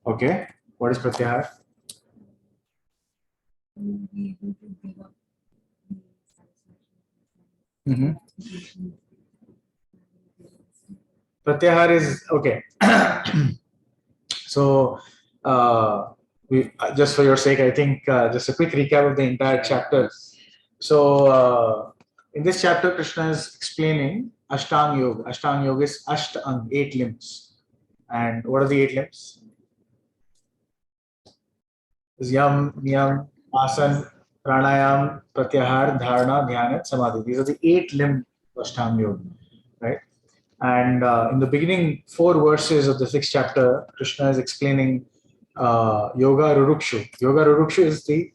Okay. What is pratyahar? Pratyahar is okay. So, we just for your sake, I think just a quick recap of the entire chapter. So, in this chapter, Krishna is explaining Ashtang Yoga. Ashtang Yoga is Ashtang, 8 limbs. And what are the 8 limbs? Is Yam, Niyam, Asan, Pranayam, Pratyahar, Dharana, Dhyana, and Samadhi. These are the 8 limbs of Ashtang Yoga, right? And in the beginning 4 verses of the 6th chapter, Krishna is explaining Yoga Rurukshu. Yoga Rurukshu is the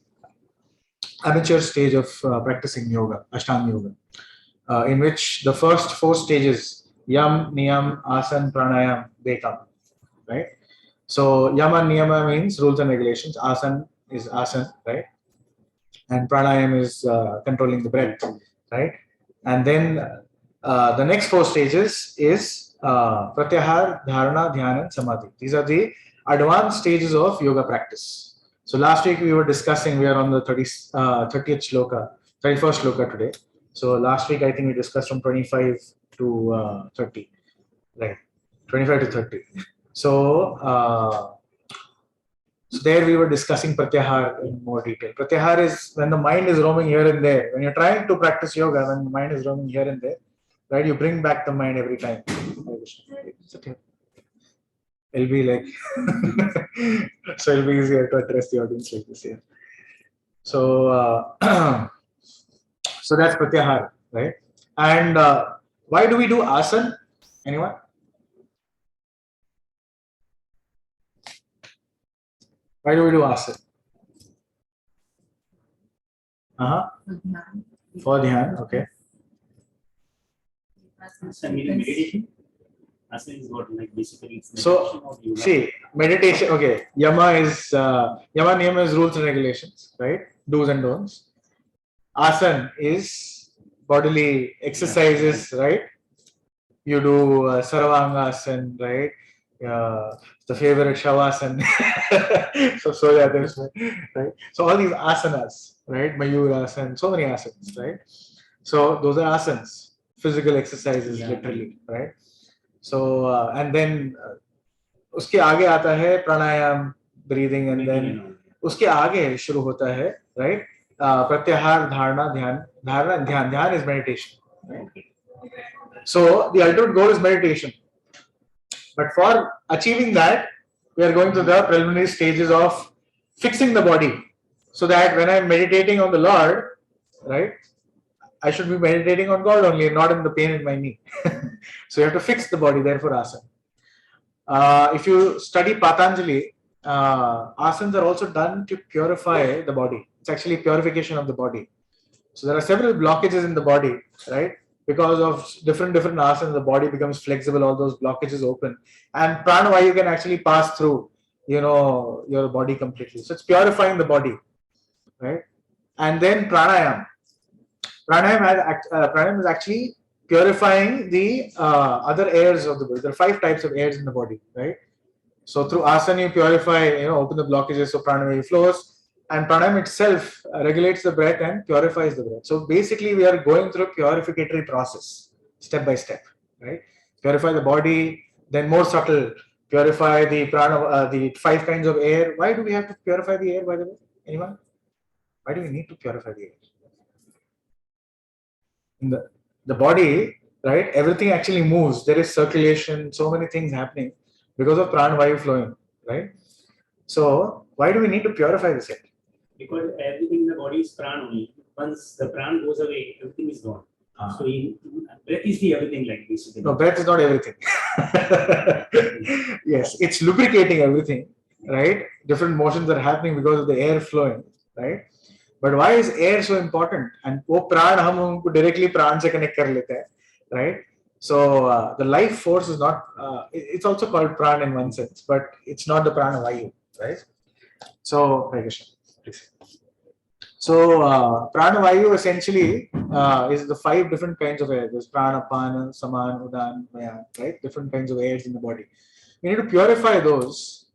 amateur stage of practicing yoga, Ashtanga Yoga, in which the first 4 stages, Yam, Niyam, Asan, Pranayam, they come, right? So Yama Niyama means rules and regulations. Asan is Asan, right? And Pranayam is controlling the breath, right? And then the next 4 stages is Pratyahar, Dharana, Dhyana, and Samadhi. These are the advanced stages of yoga practice. So last week we were discussing, we are on the 30th Sloka, 31st Sloka today. So last week I think we discussed from 25 to 30, right? 25 to 30. So there we were discussing Pratyahar in more detail. Pratyahar is when the mind is roaming here and there. When you're trying to practice yoga, when the mind is roaming here and there, right? You bring back the mind every time. It'll be like, so it'll be easier to address the audience like this here. So, so that's Pratyahar, right? And why do we do Asan? Anyone? Why do we do Asan? For Dhyan, okay. Meditation. Asana is what, like basically. So see, meditation. Okay, Yama Niyama is rules and regulations, right? Do's and don'ts. Asan is bodily exercises, right? You do Sarvanga Asan, right? The favorite Shavasana. Right? So all these asanas, right? Mayurasana, so many asanas, right? So those are asanas, physical exercises, literally, right? So and then उसके आगे आता है प्राणायाम, breathing, and then उसके आगे शुरू होता है, right? Pratyahar, Dharana, Dhyan is meditation, right? So the ultimate goal is meditation. But for achieving that, we are going through the preliminary stages of fixing the body, so that when I'm meditating on the Lord, right, I should be meditating on God only, and not in the pain in my knee. So you have to fix the body, therefore asana. If you study Patanjali, asanas are also done to purify the body. It's actually purification of the body. So there are several blockages in the body, right? Because of different asanas, the body becomes flexible, all those blockages open. And pranavayu can actually pass through, your body completely. So it's purifying the body, right? And then pranayam. Pranayam is actually purifying the other airs of the body. There are 5 types of airs in the body, right? So through asana you purify, open the blockages, so pranavayu flows. And pranayam itself regulates the breath and purifies the breath. So basically, we are going through a purificatory process, step by step, right? Purify the body, then more subtle, purify the prana, the 5 kinds of air. Why do we have to purify the air, by the way? Anyone? Why do we need to purify the air? In the body, right? Everything actually moves. There is circulation, so many things happening because of pranavayu flowing, right? So why do we need to purify this air? Because everything in the body is prana only. Once the prana goes away, everything is gone. So breath is the everything, like basically. No, breath is not everything. Yes, it's lubricating everything, right? Different motions are happening because of the air flowing, right? But why is air so important? And वो प्राण हम उनको directly प्राण से connect कर लेते हैं, right? So the life force is not. It's also called prana in one sense, but it's not the prana vayu, right? So, please. So, prana vayu essentially is the 5 different kinds of air. There's prana, pana, saman, udan, maya, right? Different kinds of airs in the body. We need to purify those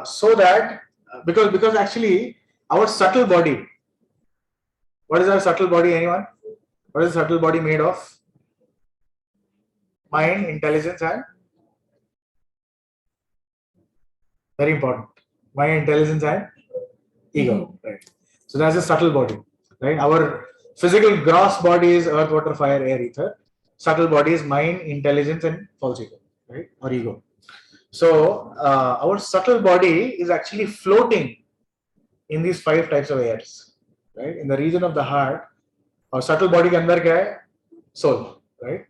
so that because actually our subtle body, what is our subtle body? Anyone? What is the subtle body made of? Mind, intelligence, and very important. Mind, intelligence, and ego. Right. So that's a subtle body. Right. Our physical gross body is earth, water, fire, air, ether. Subtle body is mind, intelligence, and false ego. Right. Or ego. So our subtle body is actually floating in these 5 types of airs. Right. In the region of the heart. Our subtle body के अंदर क्या है? Soul. Right.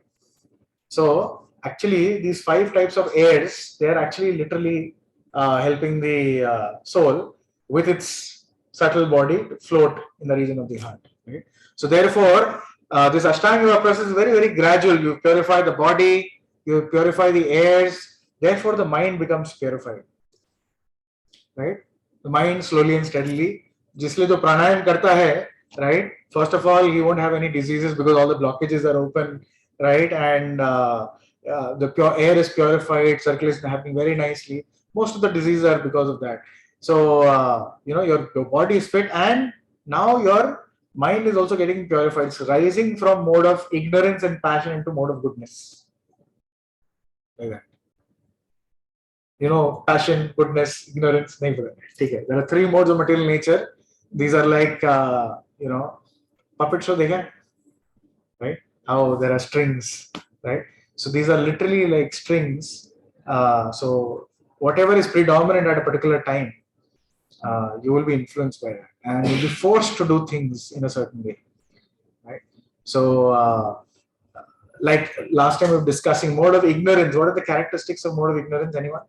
So actually these 5 types of airs, they are actually literally helping the soul with its subtle body to float in the region of the heart. Right? So therefore, this Ashtanga Yoga process is very, very gradual. You purify the body, you purify the airs, therefore the mind becomes purified. Right? The mind slowly and steadily, जिसलिए जो प्राणायाम करता है, right? First of all, he won't have any diseases because all the blockages are open, right? And the pure air is purified, circulation happening very nicely. Most of the diseases are because of that. So your body is fit, and now your mind is also getting purified. It's rising from mode of ignorance and passion into mode of goodness. Like that. Passion, goodness, ignorance. There are 3 modes of material nature. These are like puppet show, right? How there are strings, right? So these are literally like strings. So whatever is predominant at a particular time, you will be influenced by that, and you'll be forced to do things in a certain way, right? So like last time we were discussing mode of ignorance. What are the characteristics of mode of ignorance? Anyone?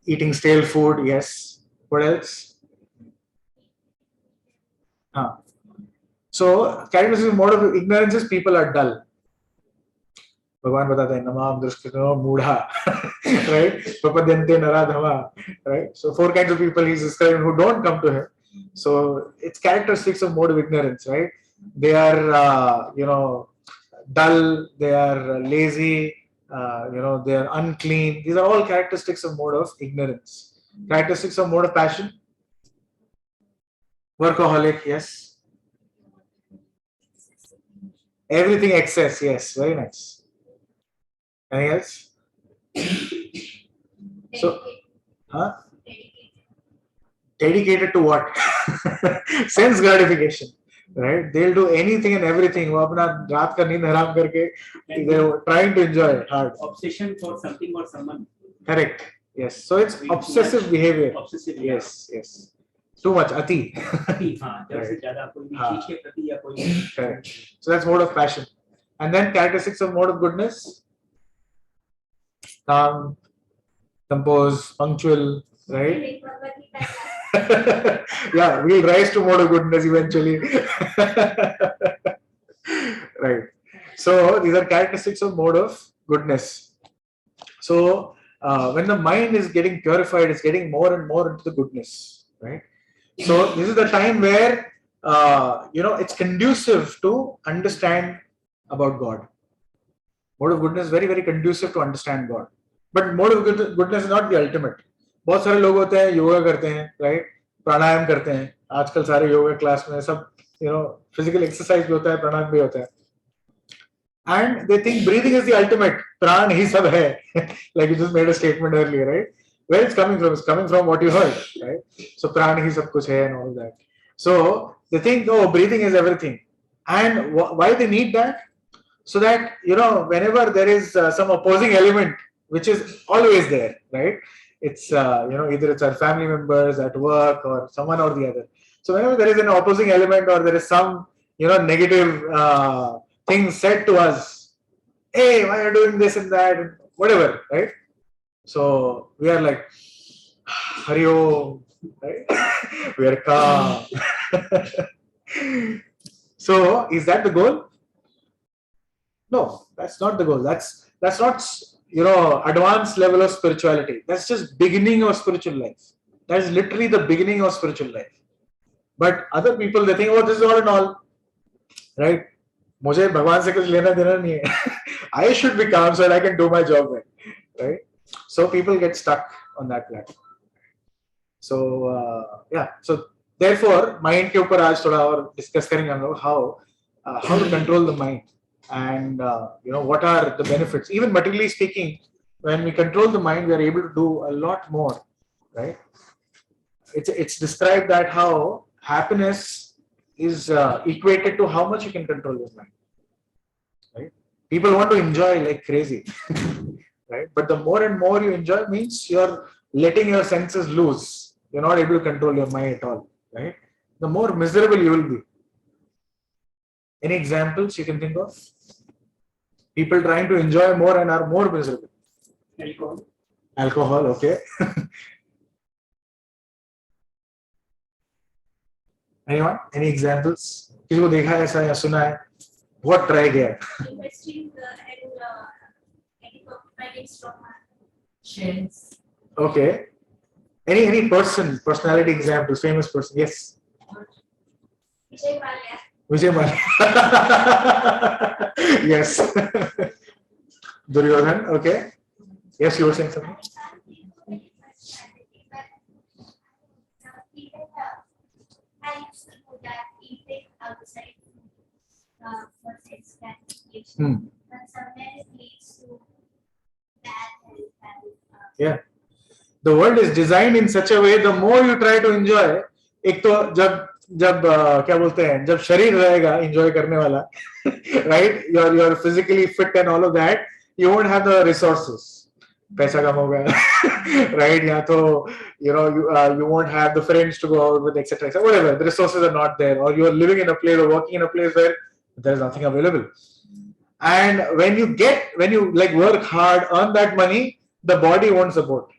Eating stale food, yes. What else? So characteristics of mode of ignorance is people are dull. Bhagavan बताता है नमाम दृष्टिनो मूढ़ा, right? Papadyante naradhava, right? So 4 kinds of people he's describing who don't come to him. So it's characteristics of mode of ignorance, right? They are dull, they are lazy, they are unclean. These are all characteristics of mode of ignorance. Characteristics of mode of passion. Workaholic, yes. Everything excess, yes. Very nice. Anything else? So, dedicated to what? Sense gratification, right? They'll do anything and everything. वो अपना रात का नींद हराम करके they're trying to enjoy it hard. Obsession for something or someone. Correct. Yes. So it's obsessive behavior. Obsessive. Yes. Yes. Too much. Ati. Correct. So that's mode of passion. And then characteristics of mode of goodness. Calm, composed, punctual, right? Yeah, we'll rise to mode of goodness eventually. Right. So these are characteristics of mode of goodness. So when the mind is getting purified, it's getting more and more into the goodness, right? So this is the time where it's conducive to understand about God. Mode of goodness is very, very conducive to understand God. But mode of goodness is not the ultimate. बहुत सारे लोग होते हैं योगा करते हैं, right? प्राणायाम करते हैं. आजकल सारे योगा क्लास में सब फिजिकल एक्सरसाइज भी होता है, प्राणायाम भी होता है. And they think breathing is the ultimate. Pran ही सब है. Like you just made a statement earlier, right? Where it's coming from? It's coming from what you heard, right? So pran ही सब कुछ है and all that. So they think, oh, breathing is everything. And why they need that? So that, whenever there is some opposing element, which is always there, right? It's, either it's our family members at work or someone or the other. So whenever there is an opposing element or there is some, negative thing said to us, hey, why are you doing this and that, and whatever, right? So we are like, Hari Om, right? We are calm. So is that the goal? No, that's not the goal. That's not advanced level of spirituality. That's just beginning of spiritual life. That is literally the beginning of spiritual life. But other people, they think, oh, this is all and all, right? मुझे भगवान से कुछ लेना देना नहीं है. I should be calm so that I can do my job right, right? So people get stuck on that platform. So yeah, so therefore mind के ऊपर आज थोड़ा और discuss करेंगे हम लोग how to control the mind, and what are the benefits. Even materially speaking, when we control the mind, we are able to do a lot more, right? It's described that how happiness is equated to how much you can control your mind, right? People want to enjoy like crazy, right? But the more and more you enjoy means you're letting your senses loose. You're not able to control your mind at all, right? The more miserable you will be. Any examples you can think of? People trying to enjoy more and are more miserable. Alcohol. Alcohol, okay. Anyone? Any examples? किसी को देखा है ऐसा या सुना है? What try किया? Investing and profits from shares. Okay. Any personality examples, famous person? Yes. Vijay Mallya. Vijay Mallya. Yes. Duryodhan, okay. Yes, you were saying something? I used to do that eating outside for sex gratification, but sometimes it leads to bad health. Yeah. The world is designed in such a way, the more you try to enjoy, एक तो जब क्या बोलते हैं, जब शरीर रहेगा enjoy करने वाला, right? You're physically fit and all of that, you won't have the resources. पैसा कम होगा, right? या तो you won't have the friends to go out with, etc. Whatever, the resources are not there, or you're living in a place or working in a place where there is nothing available. And when you like work hard, earn that money, the body won't support.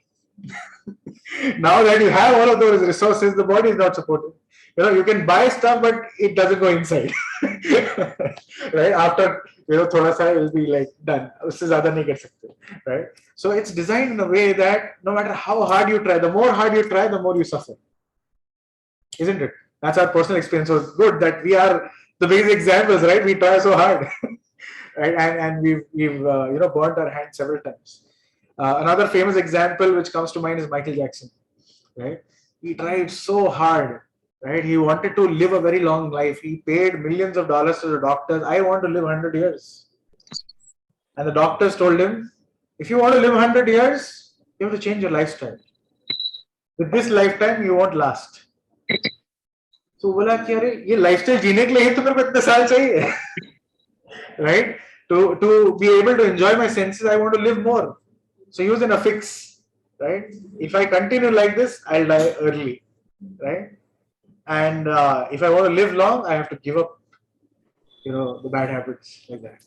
Now that you have all of those resources, the body is not supporting. You can buy stuff, but it doesn't go inside. Right? After thoda sa, it will be like done. Usse zyada nahi kar sakte, right? So it's designed in a way that no matter how hard you try, the more hard you try, the more you suffer. Isn't it? That's our personal experience. So it's good that we are the biggest examples, right? We try so hard, right? And we've burnt our hands several times. Another famous example which comes to mind is Michael Jackson, right? He tried so hard, right? He wanted to live a very long life. He paid millions of dollars to the doctors. I want to live 100 years. And the doctors told him, if you want to live 100 years, you have to change your lifestyle. With this lifetime, you won't last. So बोला कि अरे ये lifestyle जीने के लिए ही तो मेरे को इतने साल चाहिए, right? To be able to enjoy my senses, I want to live more. So he was in a fix, right? If I continue like this, I'll die early, right? And if I want to live long, I have to give up, the bad habits like that.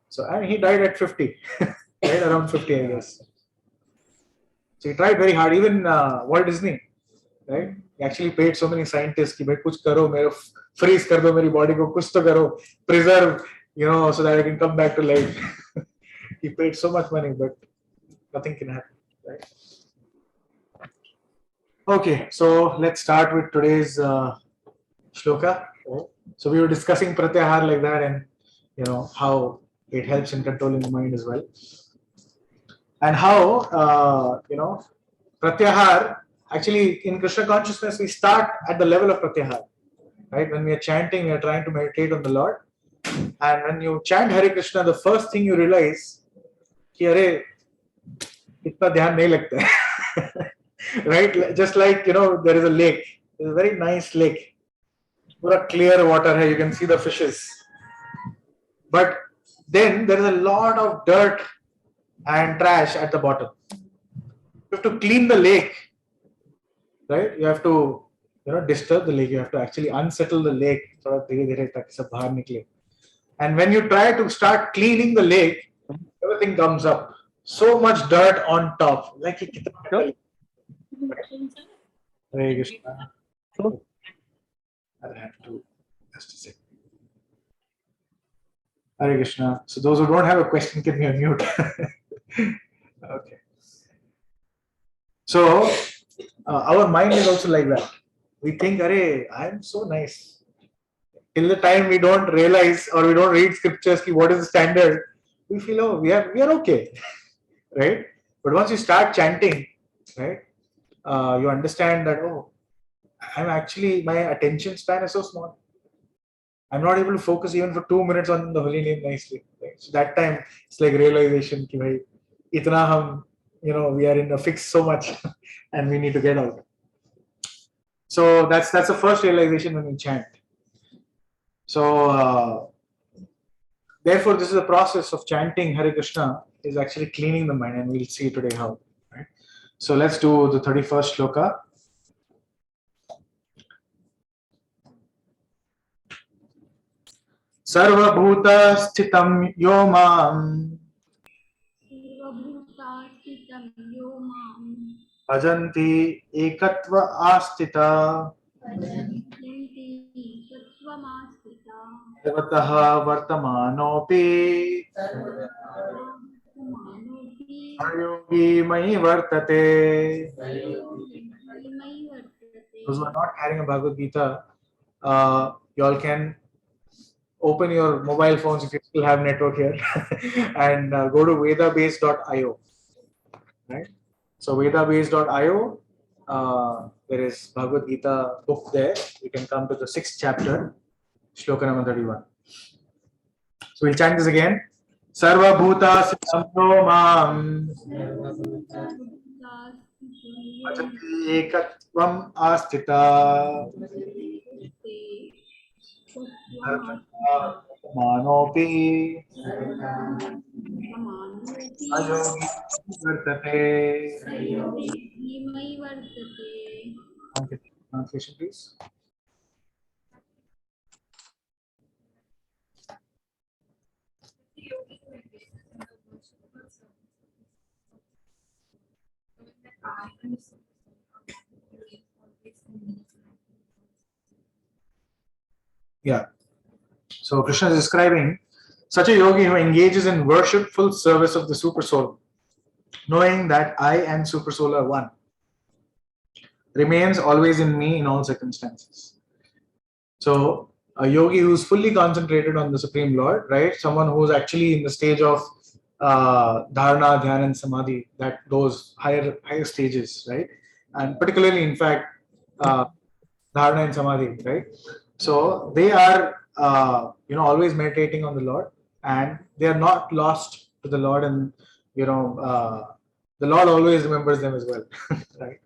So and he died at 50, right? Around 50, I guess. So he tried very hard. Even Walt Disney, right? He actually paid so many scientists कि भाई कुछ करो, मेरे freeze कर दो मेरी body को, कुछ तो करो, preserve, so that I can come back to life. He paid so much money, but nothing can happen, right? Okay, so let's start with today's shloka. So we were discussing pratyahar like that, and how it helps in controlling the mind as well, and how pratyahar actually in Krishna consciousness we start at the level of pratyahar, right? When we are chanting, we are trying to meditate on the Lord, and when you chant Hare Krishna, the first thing you realize कि अरे इतना ध्यान नहीं लगता है. Right? Just like there is a lake. It's a very nice lake. Pura clear water hai. You can see the fishes. But then there is a lot of dirt and trash at the bottom. You have to clean the lake. Right? You have to disturb the lake. You have to actually unsettle the lake. And when you try to start cleaning the lake, everything comes up. So much dirt on top. Like Hare Krishna. I'll have to just a second. Hare Krishna. So those who don't have a question can be unmute. Okay. So our mind is also like that. We think, "Arey, I'm so nice." Till the time we don't realize or we don't read scriptures, what is the standard, we feel, oh, we are okay, right? But once you start chanting, right, you understand that, oh, I'm actually, my attention span is so small. I'm not able to focus even for 2 minutes on the holy name nicely. Right? So that time, it's like realization ki bhai, itna hum, we are in a fix so much and we need to get out. So that's the first realization when we chant. So therefore, this is a process of chanting Hare Krishna is actually cleaning the mind, and we'll see today how. Right? So let's do the 31st Sloka. सर्वभूतस्थितं यो मां भजन्ति एकत्व आस्थिता सर्वतः वर्तमानोऽपि योगी मयि वर्तते. Those who are not carrying a Bhagavad Gita, you all can open your mobile phones if you still have network here and go to vedabase.io. Right? So vedabase.io, there is Bhagavad Gita book there. You can come to the 6th chapter, Sloka number 31. So we'll chant this again. Sarva Bhuta Samyo Mam Bhajati Ekatvam Astita Manopi Ayogi Vartate. Translation, please. Yeah. So Krishna is describing such a yogi who engages in worshipful service of the Supersoul, knowing that I and Supersoul are one, remains always in me in all circumstances. So a yogi who is fully concentrated on the Supreme Lord, right? Someone who is actually in the stage of dharana, dhyana, and samadhi, that those higher stages, right? And particularly, in fact, dharana and samadhi, right? So they are, always meditating on the Lord, and they are not lost to the Lord, and the Lord always remembers them as well, right?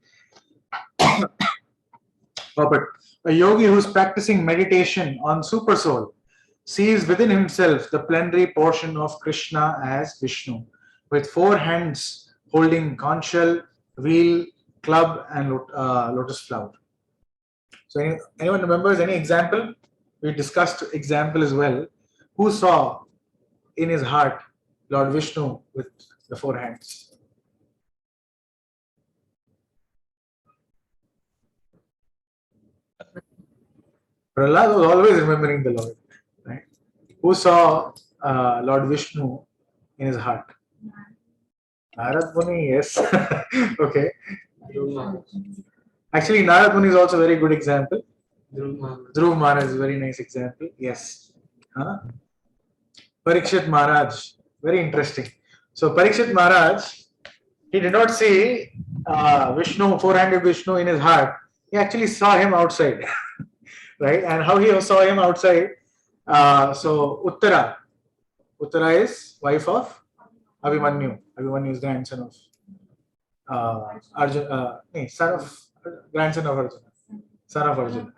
But a yogi who is practicing meditation on Supersoul sees within himself the plenary portion of Krishna as Vishnu, with 4 hands holding conch shell, wheel, club, and lotus flower. So anyone remembers any example? We discussed example as well. Who saw in his heart Lord Vishnu with the 4 hands? Prahlad was always remembering the Lord, right? Who saw Lord Vishnu in his heart? Narad Muni, yes. Okay. Actually, Narad Muni is also a very good example. Dhruv Maharaj is a very nice example. Yes. Parikshit Maharaj, very interesting. So Parikshit Maharaj, he did not see Vishnu, 4-handed Vishnu in his heart. He actually saw him outside. Right? And how he saw him outside? So Uttara is wife of Abhimanyu. Abhimanyu is grandson of Arjuna. Grandson of Arjuna. Son of Arjuna.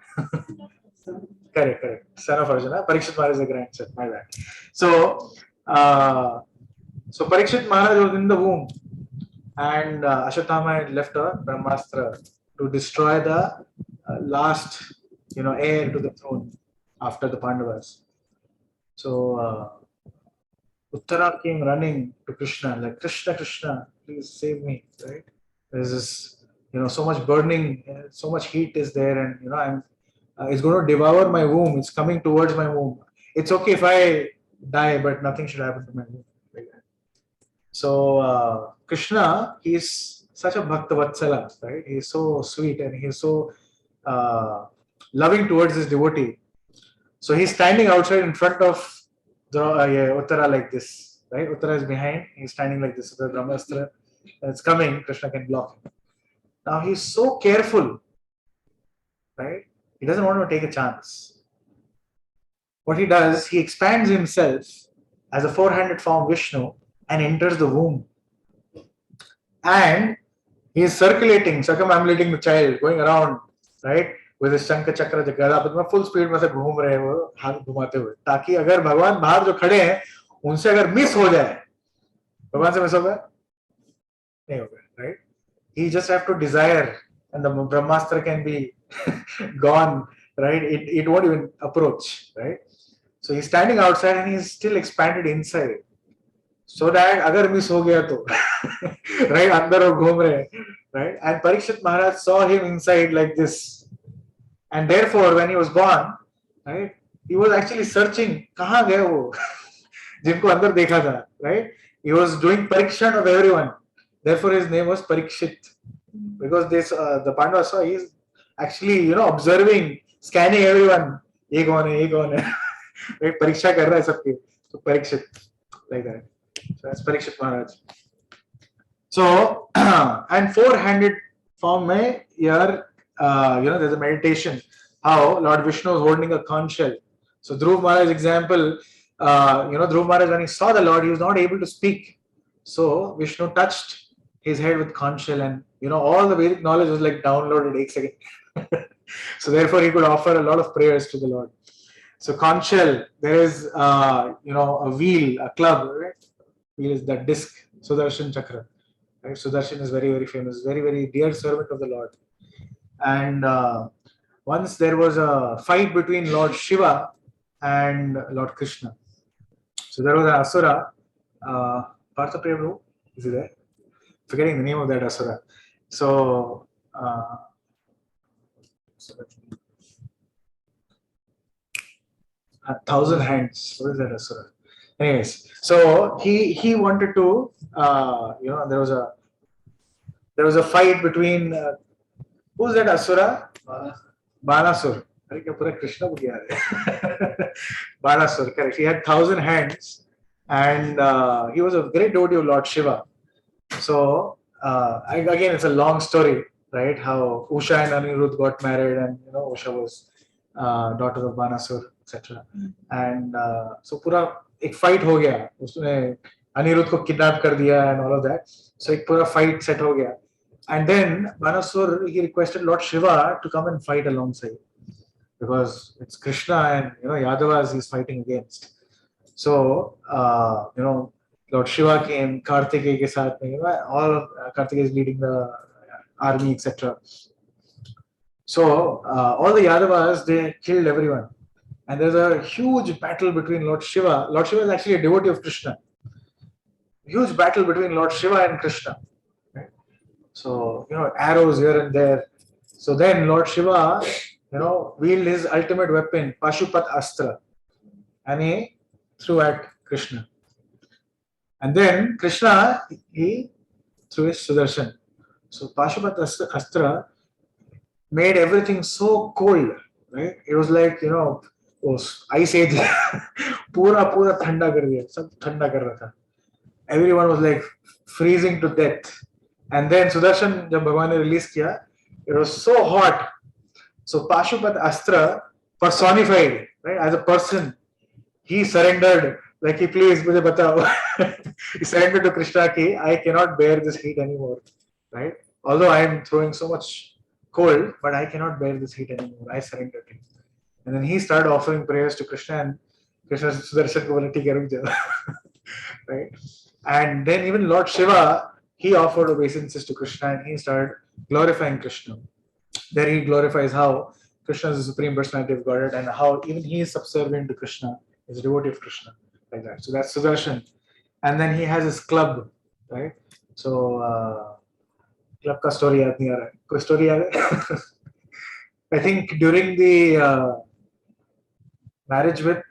Correct. Son of Arjuna. Parikshit Maharaj is a grandson. My bad. So Parikshit Maharaj was in the womb, and Ashwatthama had left a Brahmastra to destroy the last, heir to the throne after the Pandavas. So Uttara came running to Krishna, like, Krishna, please save me, right? There's this, so much burning, so much heat is there, and it's going to devour my womb. It's coming towards my womb. It's okay if I die, but nothing should happen to my womb. Like that. So Krishna, he's such a Bhakta Vatsala, right? He's so sweet and he's so loving towards his devotee. So he's standing outside in front of the Uttara like this, right? Uttara is behind. He's standing like this with the Brahmastra, when it's coming, Krishna can block him. Now he's so careful, right? He doesn't want to take a chance. What he does, he expands himself as a four-handed form Vishnu and enters the womb. And he is circumambulating the child, going around, right? With his Shankha Chakra Gada, full speed में से घूम रहे हैं वो हाथ घुमाते हुए, ताकि अगर भगवान बाहर जो खड़े हैं उनसे अगर मिस हो जाए, भगवान से मिस होगा नहीं होगा, right? He just have to desire, and the Brahmastra can be gone, right? It won't even approach, right? So he's standing outside and he's still expanded inside, so that अगर miss हो गया तो right अंदर वो घूम रहे हैं, right? And Parikshit Maharaj saw him inside like this, and therefore when he was born, right, he was actually searching कहाँ गए वो जिनको अंदर देखा था, right? He was doing parikshan of everyone. Therefore his name was Parikshit, because this the Pandavas saw he's actually observing, scanning everyone. ये कौन है, ये कौन है, right? परीक्षा कर रहा है सबकी, so Parikshit, like that. So that's Parikshit Maharaj. So and four-handed form में here there's a meditation how Lord Vishnu is holding a conch shell. So Dhruv Maharaj example, Dhruv Maharaj, when he saw the Lord, he was not able to speak. So Vishnu touched his head with conch shell, and all the Vedic knowledge was like downloaded एक second. So therefore he could offer a lot of prayers to the Lord. So conch shell, there is a wheel, a club, right? Wheel is that disc, Sudarshan Chakra. Right? Sudarshan is very, very famous, very, very dear servant of the Lord. And once there was a fight between Lord Shiva and Lord Krishna. So there was an Asura, Partha Prabhu, is he there? Forgetting the name of that Asura. So, 1,000 hands. What is that Asura? Anyways, so he wanted to, there was a fight between who's that Asura? Banasur. Krishna Banasur, correct. He had 1,000 hands, and he was a great devotee of Lord Shiva. So again, it's a long story, right? How Usha and Anirudh got married, and Usha was daughter of Banasur, etc. And so पूरा एक fight हो गया, उसने अनिरुद्ध को kidnap कर दिया and all of that. So एक पूरा fight set हो गया. And then Banasur, he requested Lord Shiva to come and fight alongside, because it's Krishna and Yadavas he's fighting against. So Lord Shiva came, Kartikeya ke saath mein, all of Kartikeya is leading the army, etc. So all the Yadavas, they killed everyone, and there's a huge battle between Lord Shiva. Lord Shiva is actually a devotee of Krishna. Huge battle between Lord Shiva and Krishna. So, arrows here and there. So then Lord Shiva, wielded his ultimate weapon, Pashupat Astra, and he threw at Krishna. And then Krishna, he threw his Sudarshan. So Pashupat Astra made everything so cold, right? It was like, ice age. पूरा ठंडा कर दिया, सब ठंडा कर रहा था. Everyone was like freezing to death. And then Sudarshan, जब भगवान ने release किया, it was so hot. So Pashupat Astra personified, right, as a person, he surrendered, like he, please मुझे बताओ. He surrendered to Krishna कि I cannot bear this heat anymore, right? Although I am throwing so much cold, but I cannot bear this heat anymore. I surrendered to him. And then he started offering prayers to Krishna, and Krishna Sudarshan को बोला ठीक है रुक जाओ, right? And then even Lord Shiva, he offered obeisances to Krishna, and he started glorifying Krishna. There he glorifies how Krishna is the Supreme Personality of Godhead, and how even he is subservient to Krishna, is a devotee of Krishna, like that. So that's Sudarshan. And then he has his club, right? So club ka story yaad nahi aa raha hai. Koi story yaad hai? I think during the marriage with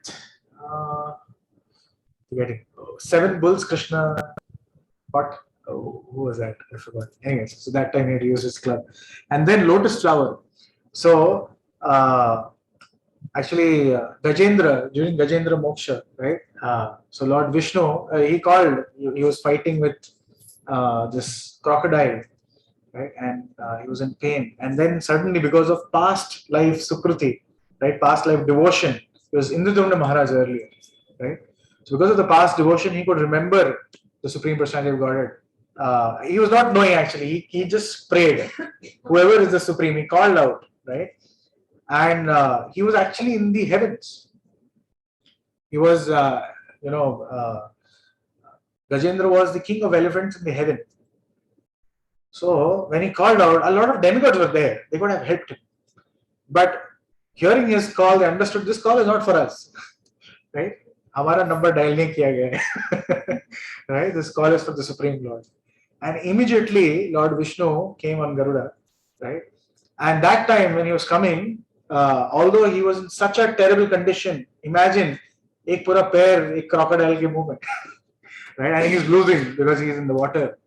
forgetting 7 bulls, Krishna got. Oh, who was that? I forgot. Anyways, so that time he had used his club. And then lotus flower. So actually Gajendra, during Gajendra Moksha, right? So Lord Vishnu, he was fighting with this crocodile, right? And he was in pain. And then suddenly, because of past life sukruti, right, past life devotion, he was Indradumna Maharaj earlier, right? So because of the past devotion, he could remember the Supreme Personality of Godhead. He was not knowing actually. He just prayed. Whoever is the Supreme, he called out, right? And he was actually in the heavens. He was, Gajendra was the king of elephants in the heaven. So when he called out, a lot of demigods were there. They could have helped him. But hearing his call, they understood this call is not for us. Right? Hamara number dial nahi kiya gaya hai. Right? This call is for the Supreme Lord. And immediately Lord Vishnu came on Garuda. Right? And that time when he was coming, although he was in such a terrible condition, imagine एक पूरा पैर एक crocodile के मुंह में, right? And he's losing because he's in the water.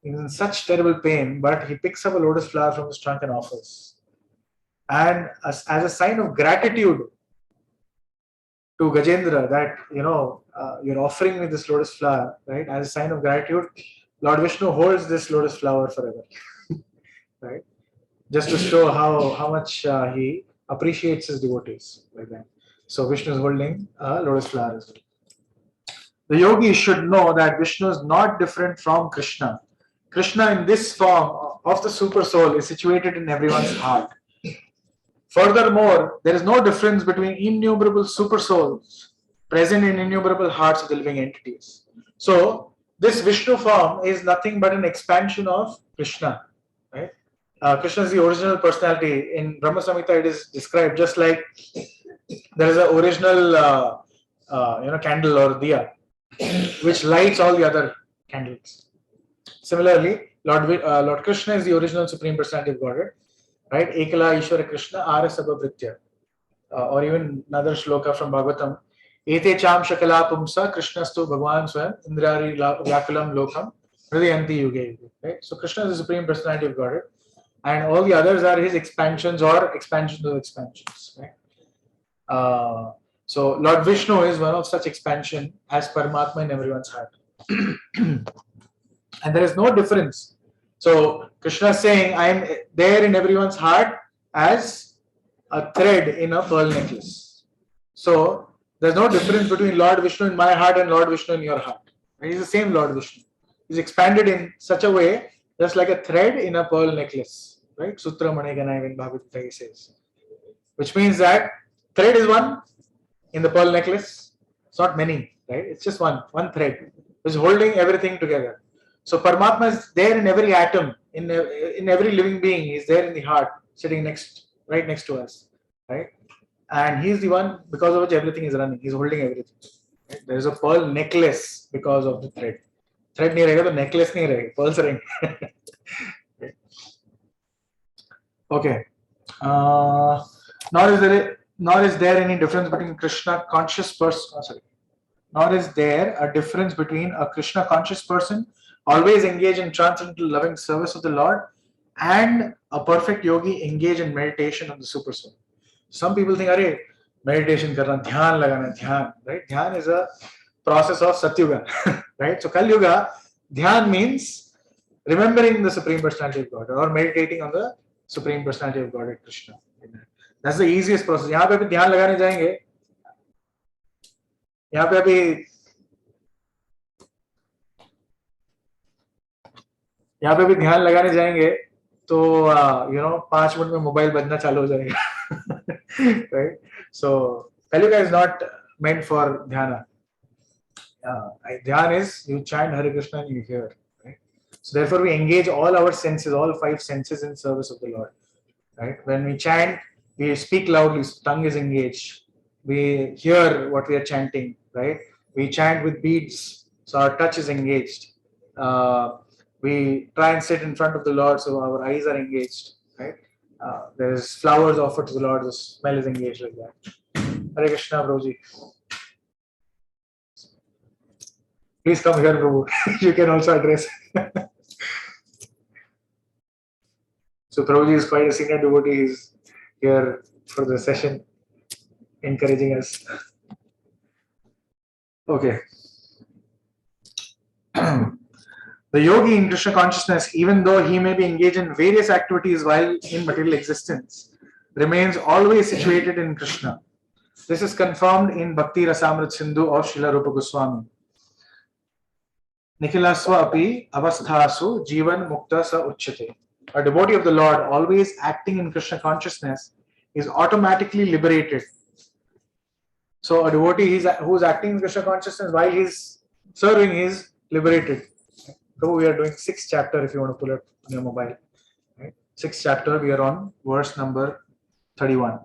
He's in such terrible pain, but he picks up a lotus flower from his trunk and offers. And as a sign of gratitude to Gajendra that, you're offering me this lotus flower, right? As a sign of gratitude, Lord Vishnu holds this lotus flower forever, right? Just to show how much he appreciates his devotees, like that. So Vishnu is holding a lotus flower as well. The yogi should know that Vishnu is not different from Krishna. Krishna in this form of the Supersoul is situated in everyone's heart. Furthermore, there is no difference between innumerable Supersouls present in innumerable hearts of the living entities. So this Vishnu form is nothing but an expansion of Krishna. Right? Krishna is the original personality. In Brahma Samhita, it is described just like there is an original, candle or diya, which lights all the other candles. Similarly, Lord Krishna is the original Supreme Personality of Godhead, right? Ekala Ishvara Krishna Ara Sabhavritya. Or even another shloka from Bhagavatam. Ete cham shakala pumsa Krishnastu Bhagwan Swayam Indrari Vyakulam Lokam Hridayanti Yuge. Right? So Krishna is the Supreme Personality of Godhead, and all the others are his expansions or expansions of expansions. Right? So Lord Vishnu is one of such expansion as Paramatma in everyone's heart. And there is no difference. So Krishna is saying, I am there in everyone's heart as a thread in a pearl necklace. So there's no difference between Lord Vishnu in my heart and Lord Vishnu in your heart. And he's the same Lord Vishnu. He's expanded in such a way, just like a thread in a pearl necklace. Right? Sutra Maneganai in Bhagavad Gita says. Which means that thread is one in the pearl necklace. It's not many, right? It's just one thread. It's holding everything together. So Paramatma is there in every atom, in every living being. He's there in the heart, sitting right next to us, right? And he's the one because of which everything is running. He's holding everything. Right? There is a pearl necklace because of the thread. Thread नहीं रहेगा तो necklace नहीं रहेगा, pearls रहेंगे. Okay. Nor is there any difference between Krishna conscious person. Nor is there a difference between a Krishna conscious person always engaged in transcendental loving service of the Lord and a perfect yogi engaged in meditation on the Supersoul. Some people think, "Arey, meditation karna, dhyan lagana, dhyan." Right? Dhyan is a process of Satyuga. Right? So Kali Yuga, dhyan means remembering the Supreme Personality of God or meditating on the Supreme Personality of God, Krishna. That's the easiest process. यहाँ पे भी ध्यान लगाने जाएंगे. यहाँ पे अभी ध्यान लगाने जाएंगे तो 5 मिनट में मोबाइल बजना चालू हो जाएगा. Right? So Kali Yuga is not meant for dhyana. Dhyan is you chant Hare Krishna and you hear. Right? So therefore we engage all our senses, all 5 senses in service of the Lord. Right? When we chant, we speak loudly, tongue is engaged. We hear what we are chanting, right? We chant with beads, so our touch is engaged. We try and sit in front of the Lord, so our eyes are engaged, right? There is flowers offered to the Lord, the smell is engaged like that. Hare Krishna, Prabhuji. Please come here, Prabhu. You can also address. So Prabhuji is quite a senior devotee. He's here for the session, encouraging us. Okay. The yogi in Krishna consciousness, even though he may be engaged in various activities while in material existence, remains always situated in Krishna. This is confirmed in Bhakti Rasamrit Sindhu of Srila Rupa Goswami. Nikhilasva api avasthasu jivan mukta sa uchyate. A devotee of the Lord, always acting in Krishna consciousness, is automatically liberated. So a devotee who is acting in Krishna consciousness while he is serving is liberated. So we are doing 6th chapter if you want to pull it on your mobile. Right? 6th chapter, we are on verse number 31.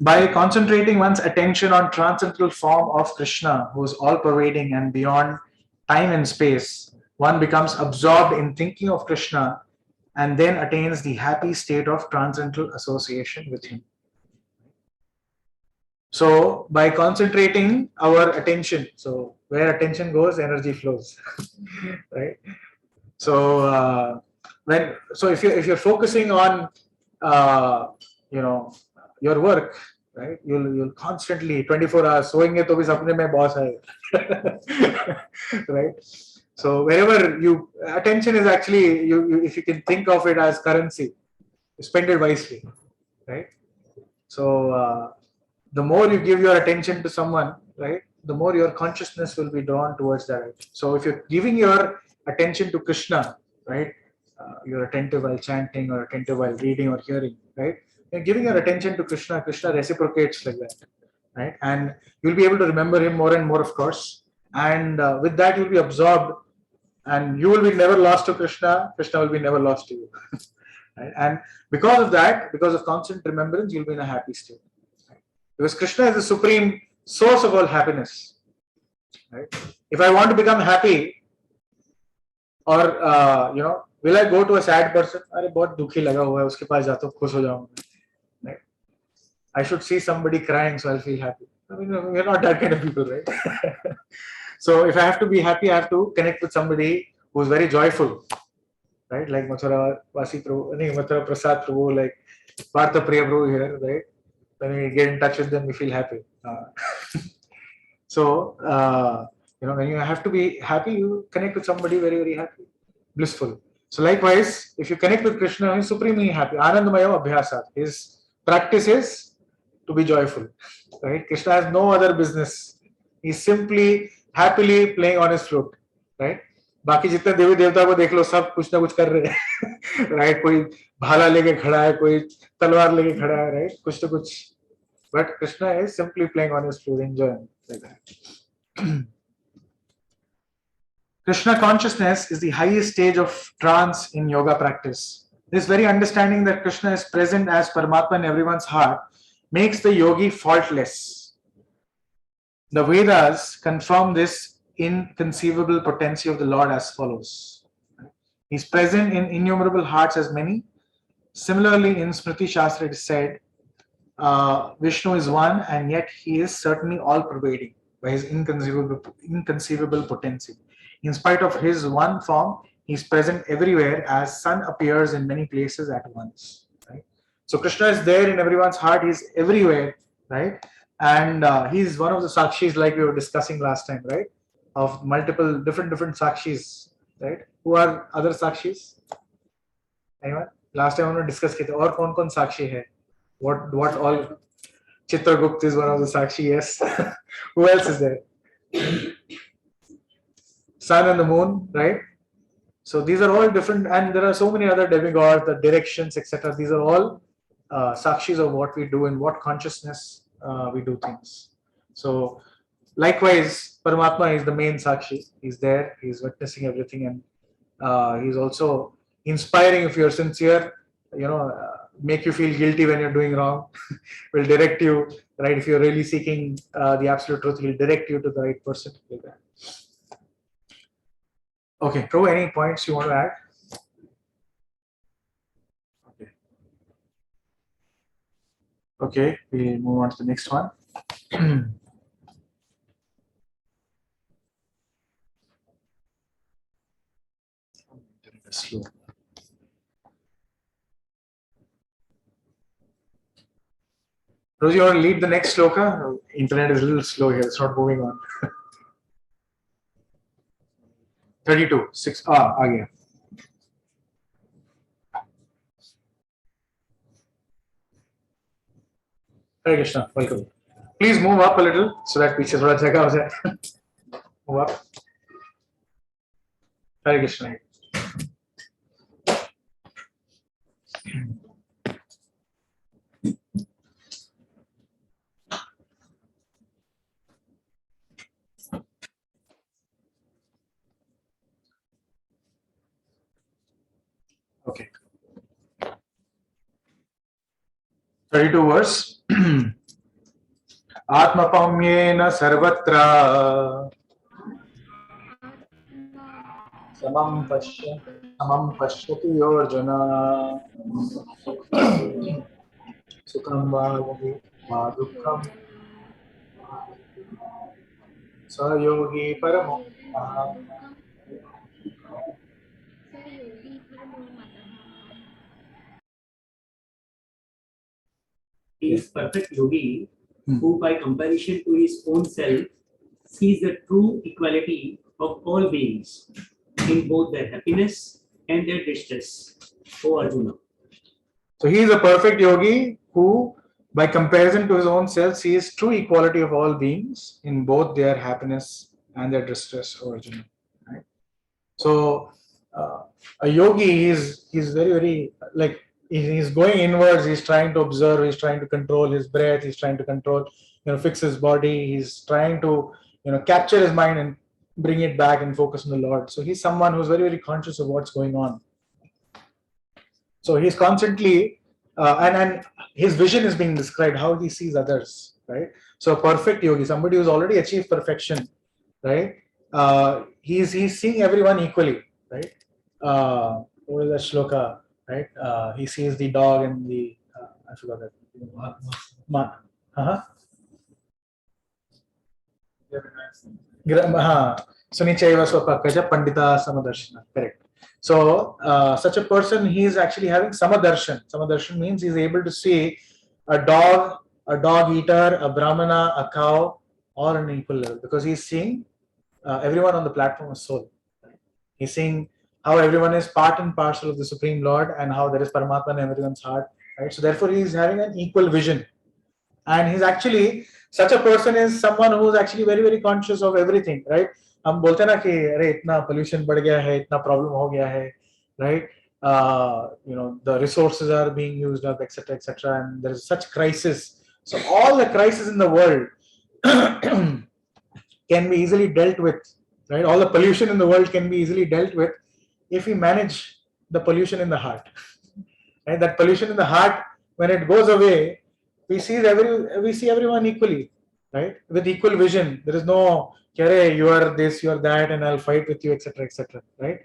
By concentrating one's attention on transcendental form of Krishna, who is all-pervading and beyond time and space, one becomes absorbed in thinking of Krishna and then attains the happy state of transcendental association with him. So, by concentrating our attention, so where attention goes, energy flows, right? So, if you're focusing on, your work, right? You'll constantly 24 hours सोएंगे तो भी सपने में boss आएगा, right? So wherever attention is actually if you can think of it as currency, spend it wisely, right? So the more you give your attention to someone, right, the more your consciousness will be drawn towards that. So if you're giving your attention to Krishna, right, you're attentive while chanting or attentive while reading or hearing, right? You're giving your attention to Krishna. Krishna reciprocates like that, right? And you'll be able to remember him more and more, of course. And with that, you'll be absorbed, and you will be never lost to Krishna. Krishna will be never lost to you, right? And because of that, because of constant remembrance, you'll be in a happy state. Because Krishna is the supreme source of all happiness. Right? If I want to become happy, or will I go to a sad person? अरे बहुत दुखी लगा हुआ है, उसके पास जाता हूँ, खुश हो जाऊंगा. Right? I should see somebody crying, so I'll feel happy. I mean, we're not that kind of people, right? So if I have to be happy, I have to connect with somebody who's very joyful, right? Like Mathura Vasi Prabhu, Mathura Prasad Prabhu, like Partha Priya Prabhu here, right? When we get in touch with them, we feel happy. When you have to be happy, you connect with somebody very, very happy, blissful. So likewise, if you connect with Krishna, he's supremely happy. Anandamaya Abhyasat. His practice is to be joyful. Right? Krishna has no other business. He's simply happily playing on his flute. Right? बाकी जितने देवी देवता को देख लो, सब कुछ ना कुछ कर रहे हैं. राइट? कोई भाला लेके खड़ा है, कोई तलवार लेके खड़ा है, राइट? कुछ तो कुछ. But Krishna is simply playing on his flute, enjoying like that. Krishna consciousness is the highest stage of trance in yoga practice. This very understanding that Krishna is present as Paramatma in everyone's heart makes the yogi faultless. The Vedas confirm this inconceivable potency of the Lord as follows. He is present in innumerable hearts as many. Similarly, in Smriti Shastra it is said, Vishnu is one, and yet he is certainly all-pervading by his inconceivable potency. In spite of his one form, he is present everywhere as sun appears in many places at once. Right? So Krishna is there in everyone's heart. He is everywhere, right? And he is one of the sakshis, like we were discussing last time, right? Of multiple different sakshis, right? Who are other sakshis? Anyone? Last time we discussed it. Or kon sakshi hai? What all? Chitragupta is one of the sakshi. Yes. Who else is there? Sun and the moon, right? So these are all different, and there are so many other demigods, the directions, etc. These are all sakshis of what we do and what consciousness we do things. So likewise, Paramatma is the main sakshi. He's there, he's witnessing everything, and he's also inspiring if you're sincere, make you feel guilty when you're doing wrong, will direct you, right? If you're really seeking the absolute truth, he'll direct you to the right person. Like that. Okay, Prabhu, any points you want to add? Okay, we'll move on to the next one. Slow. Rosie, you want to lead the next sloka? Internet is a little slow here. It's not moving on. 32. 6. Again. Hare Krishna. Welcome. Please move up a little so that पीछे थोड़ा जगह हो जाए. Move up. Hare Krishna. Okay. 32 verse. Atmapamyena sarvatra samam pashyati Arjuna sukham va dukkham sa yogi paramo. He is perfect yogi who, by comparison to his own self, sees the true equality of all beings in both their happiness and their distress. O Arjuna. So he is a perfect yogi who, by comparison to his own self, sees true equality of all beings in both their happiness and their distress. O Arjuna. Right? So a yogi is very like he's going inwards. He's trying to observe. He's trying to control his breath. He's trying to control, fix his body. He's trying to, capture his mind and bring it back and focus on the Lord. So he's someone who's very conscious of what's going on. So he's constantly, and his vision is being described, how he sees others, right? So a perfect yogi, somebody who's already achieved perfection, right? He's seeing everyone equally, right? What is that shloka, right? He sees the dog and the, I forgot that. Sunichaiva swapakaja pandita samadarshana. Correct. So such a person, he is actually having samadarshan. Samadarshan means he is able to see a dog eater, a brahmana, a cow, all on an equal level, because he is seeing everyone on the platform as soul. Right? He's seeing how everyone is part and parcel of the Supreme Lord and how there is Paramatma in everyone's heart. Right? So therefore he is having an equal vision. And he's actually, such a person is someone who is actually very conscious of everything, right? हम बोलते हैं ना कि अरे इतना pollution बढ़ गया है, इतना problem हो गया है, right? The resources are being used up, etc., and there is such crisis. So all the crisis in the world can be easily dealt with, right? All the pollution in the world can be easily dealt with if we manage the pollution in the heart, right? That pollution in the heart, when it goes away, we see everyone equally, right? With equal vision. There is no, you are this, you are that, and I'll fight with you, etc., right?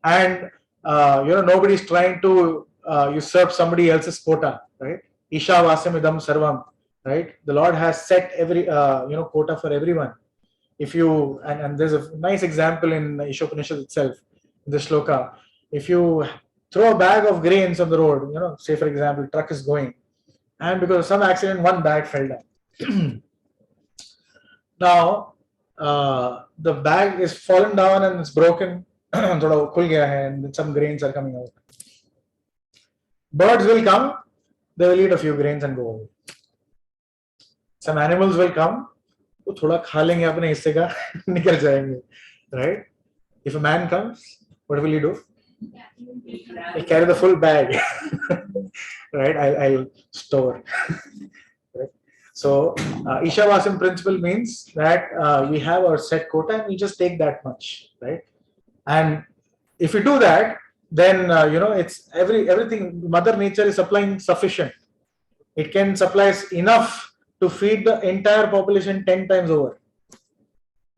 And nobody is trying to usurp somebody else's quota, right? Isha vasam idam sarvam, right? The Lord has set every quota for everyone. If you and there's a nice example in Ishopanishad itself, in the Sloka. If you throw a bag of grains on the road, say for example, truck is going, and because of some accident, one bag fell down. Now, the bag is fallen down and it's broken, and some grains are coming out. Birds will come, they will eat a few grains and go away. Some animals will come, वो थोड़ा खा लेंगे अपने हिस्से का, निकल जाएंगे, right? If a man comes, what will he do? He'll carry the full bag, right? I'll store. Right? So Ishavasam principle means that we have our set quota and we just take that much, right? And if we do that, then it's everything. Mother Nature is supplying sufficient. It can supply enough to feed the entire population 10 times over,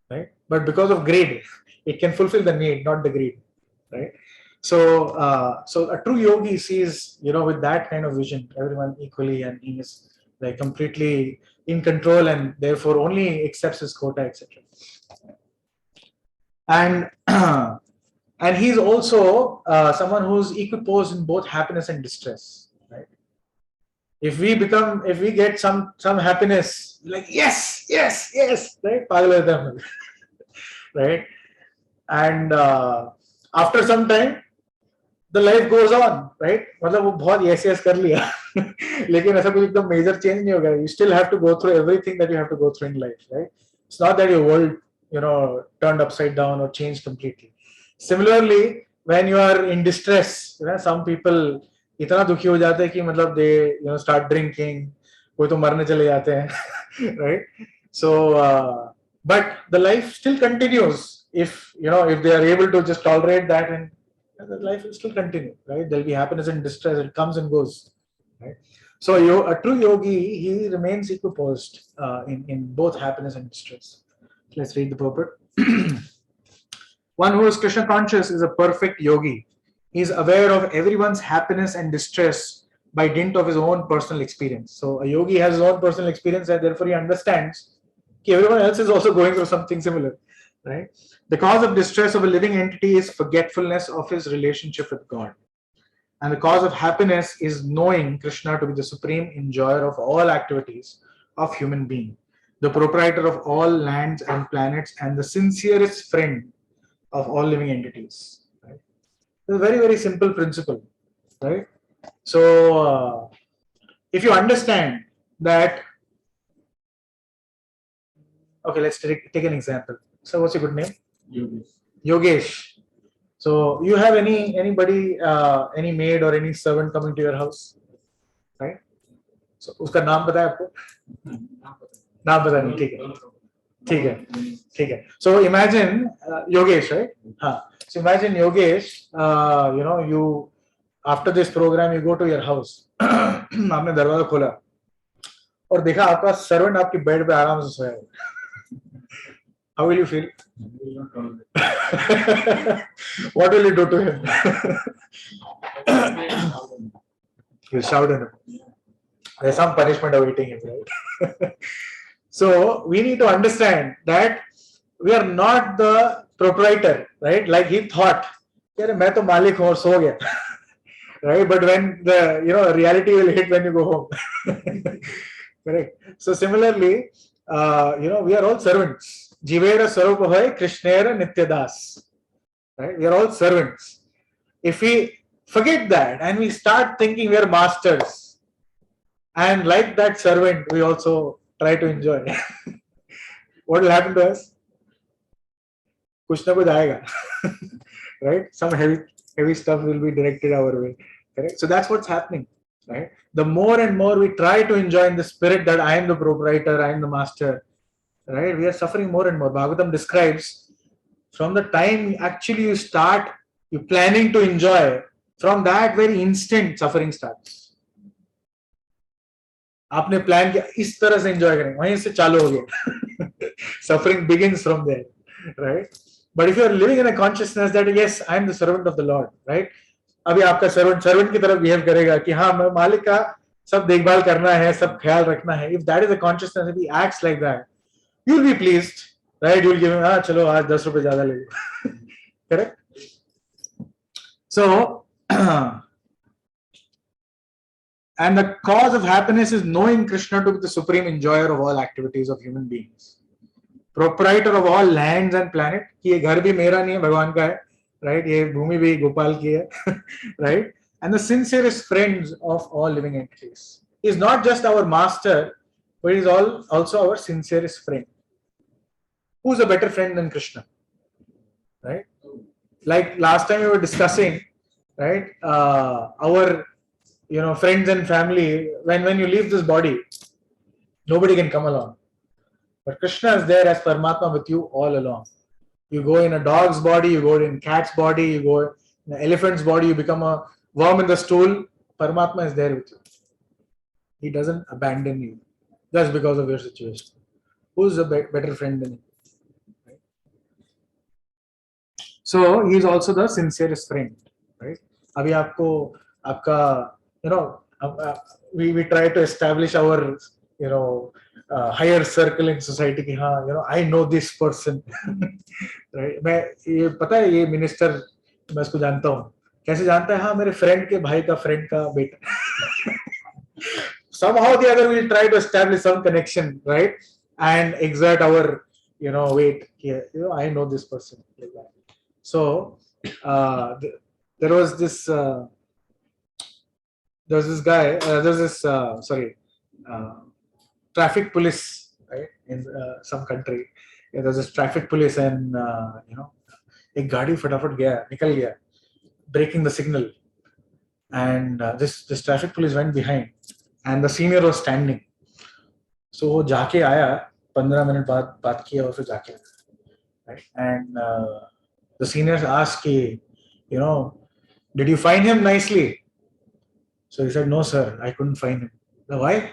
right? But because of greed, it can fulfill the need, not the greed, right? So a true yogi sees, with that kind of vision, everyone equally, and he is like completely in control, and therefore only accepts his quota, etc. And and he's also someone who's equiposed in both happiness and distress, right? If we get some happiness, like yes, right, पागल होते हैं हम लोग, right? And after some time the life goes on, right? मतलब वो बहुत yes कर लिया लेकिन ऐसा कुछ एकदम major change नहीं होगा. You still have to go through everything that you have to go through in life, right? It's not that your world, turned upside down or changed completely. Similarly, when you are in distress, some people इतना दुखी हो जाते हैं कि मतलब they start drinking, कोई तो मरने चले जाते हैं right? So but the life still continues if they are able to just tolerate that, and the life will still continue, right? There'll be happiness and distress, it comes and goes, right? So a true yogi, he remains equiposed in both happiness and distress. Let's read the purport. One who is Krishna conscious is a perfect yogi. He is aware of everyone's happiness and distress by dint of his own personal experience. So a yogi has his own personal experience, and therefore he understands that everyone else is also going through something similar, right? The cause of distress of a living entity is forgetfulness of his relationship with God. And the cause of happiness is knowing Krishna to be the supreme enjoyer of all activities of human being, the proprietor of all lands and planets, and the sincerest friend of all living entities. Right? It's a very, very simple principle, right? So, if you understand that, okay, let's take an example. So, what's your good name? Yogesh. Yogesh. So, you have anybody, any maid or any servant coming to your house, right? So, उसका नाम पता है आपको? नाम पता नहीं, ठीक है, ठीक है, ठीक है. So imagine Yogesh, right? So imagine Yogesh, you after this program you go to your house. आपने दरवाजा खोला और देखा आपका सर्वेंट आपकी बेड पे आराम से सोया है. How will you feel? What will you do to him? You shout at him. There's some punishment awaiting him, right? So we need to understand that we are not the proprietor, right? Like he thought, मैं तो मालिक हूँ और सो गया, right? But when the reality will hit when you go home, correct? So similarly, we are all servants. Jivera sarupahai Krishnera nityadas, right? We are all servants. If we forget that and we start thinking we are masters, and like that servant, we also try to enjoy, what will happen to us? Kuch na kuch aayega, right? Some heavy stuff will be directed our way, correct? So that's what's happening, right? The more and more we try to enjoy in the spirit that I am the proprietor, I am the master, right? We are suffering more and more. Bhagavatam describes from the time actually you planning to enjoy, from that very instant suffering starts. आपने plan किया इस तरह से enjoy करेंगे, वहीं से चालू हो गया. Suffering begins from there, right? But if you are living in a consciousness that yes, I am the servant of the Lord, right? अभी आपका सर्वेंट की तरह बिहेव करेगा कि हाँ मैं मालिक का सब देखभाल करना है, सब ख्याल रखना है. If that is a consciousness, if he acts like that, you will be pleased, right? You will give him, हाँ चलो आज 10 रुपए ज्यादा ले लो, correct? So and the cause of happiness is knowing Krishna to be the supreme enjoyer of all activities of human beings, proprietor of all lands and planet. कि ये घर भी मेरा नहीं है, भगवान का है, right? ये भूमि भी गोपाल की है, right? And the sincerest friends of all living entities. He is not just our master, but he is also our sincerest friend. Who is a better friend than Krishna, right? Like last time we were discussing, right? Our friends and family, when you leave this body, nobody can come along. But Krishna is there as Paramatma with you all along. You go in a dog's body, you go in a cat's body, you go in an elephant's body, you become a worm in the stool. Paramatma is there with you. He doesn't abandon you just because of your situation. Who's a better friend than him? Right? So he is also the sincerest friend, right? अभी आपका we try to establish our higher circle in society कि हाँ I know this person, right? मैं ये पता है ये minister मैं इसको जानता हूँ. कैसे जानता है? हाँ मेरे फ्रेंड के भाई का फ्रेंड का बेटा. somehow or the other we'll try to establish some connection, right? And exert our, weight here. I know this person like that. So there was this guy. There's this traffic police, right, in some country. Yeah, there's this traffic police, and एक गाड़ी फटाफट गया, निकल गया, breaking the signal, and this traffic police went behind, and the senior was standing. So वो जाके आया, 15 minute बाद बात किया और फिर जाके आया, right? And the senior asked कि, did you find him nicely? So he said, no sir, I couldn't find him. Why?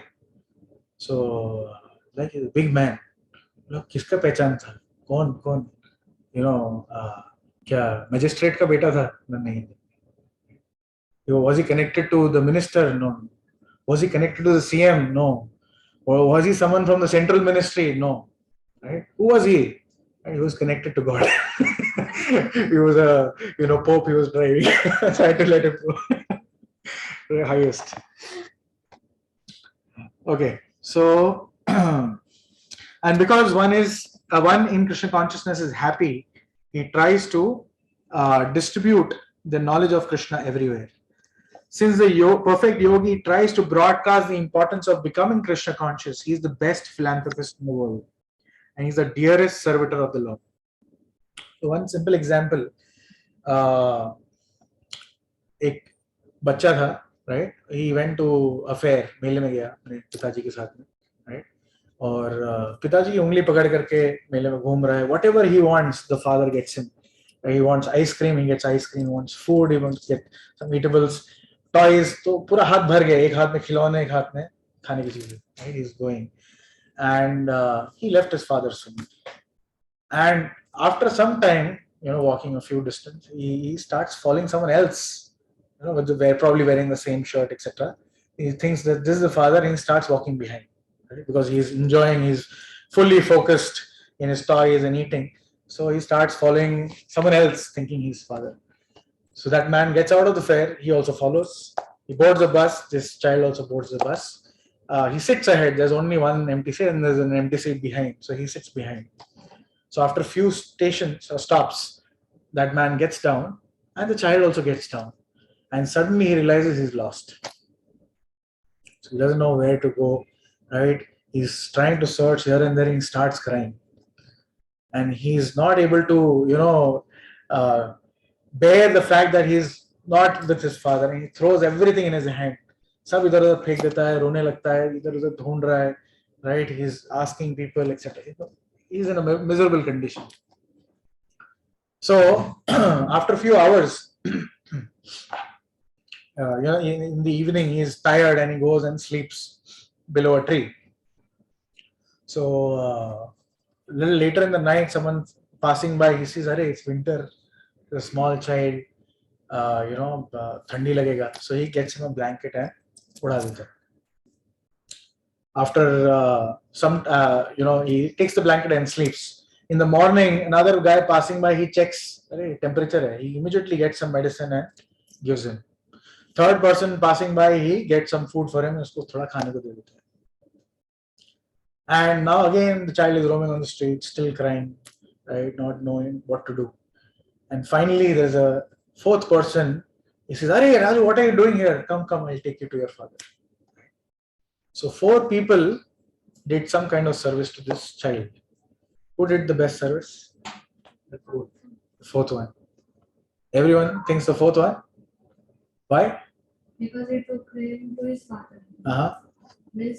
So like he's a big man. किसका पहचान था? कौन? क्या magistrate का बेटा था? नहीं. Was he connected to the minister? No. Was he connected to the CM? No. Or was he someone from the central ministry? No. Right? Who was he? He was connected to God. He was a Pope. He was driving. So I had to let him go. The highest. Okay. So and because one in Krishna consciousness is happy, he tries to distribute the knowledge of Krishna everywhere. Since the perfect yogi tries to broadcast the importance of becoming Krishna conscious, he is the best philanthropist in the world, and he's the dearest servitor of the Lord. So one simple example, एक बच्चा था, right? He went to a fair, मेले में गया अपने पिताजी के साथ में, right? और पिताजी की उंगली पकड़ करके मेले में घूम रहा है. Whatever he wants, the father gets him. He wants ice cream, he gets ice cream. He wants food, he wants to get some eatables. Toys, तो पूरा हाथ भर गया, एक हाथ में खिलौने, एक हाथ में खाने की चीजें. Right? He's going, and he left his father soon. And after some time, walking a few distance, he starts following someone else, probably wearing the same shirt, etc. He thinks that this is the father, and he starts walking behind, right? Because he's enjoying, he's fully focused in his toys and eating. So he starts following someone else, thinking he's father. So that man gets out of the fair. He also follows. He boards a bus. This child also boards the bus. He sits ahead. There's only one empty seat, and there's an empty seat behind. So he sits behind. So after a few stations or stops, that man gets down, and the child also gets down. And suddenly he realizes he's lost. So he doesn't know where to go, right? He's trying to search here and there, and he starts crying. And he's not able to, bear the fact that he's not with his father, and he throws everything in his hand. सब इधर उधर फेंक देता है, रोने लगता है, इधर उधर ढूंढ रहा है, right? He's asking people, etc. He's in a miserable condition. So after a few hours, in the evening, he's tired and he goes and sleeps below a tree. So a little later in the night, someone passing by, he sees, "Arey, it's winter. A small child, thandi lagega." So he gets him a blanket and uda deta. After he takes the blanket and sleeps. In the morning, another guy passing by, he checks, temperature hai. He immediately gets some medicine and gives him. Third person passing by, he gets some food for him, usko thoda khane ko de deta. And now again, the child is roaming on the street, still crying, right? Not knowing what to do. And finally, there's a fourth person. He says, "Arey, Raju, what are you doing here? Come, I'll take you to your father." So 4 people did some kind of service to this child. Who did the best service? The fourth one. Everyone thinks the fourth one. Why? Because he took him to his father. The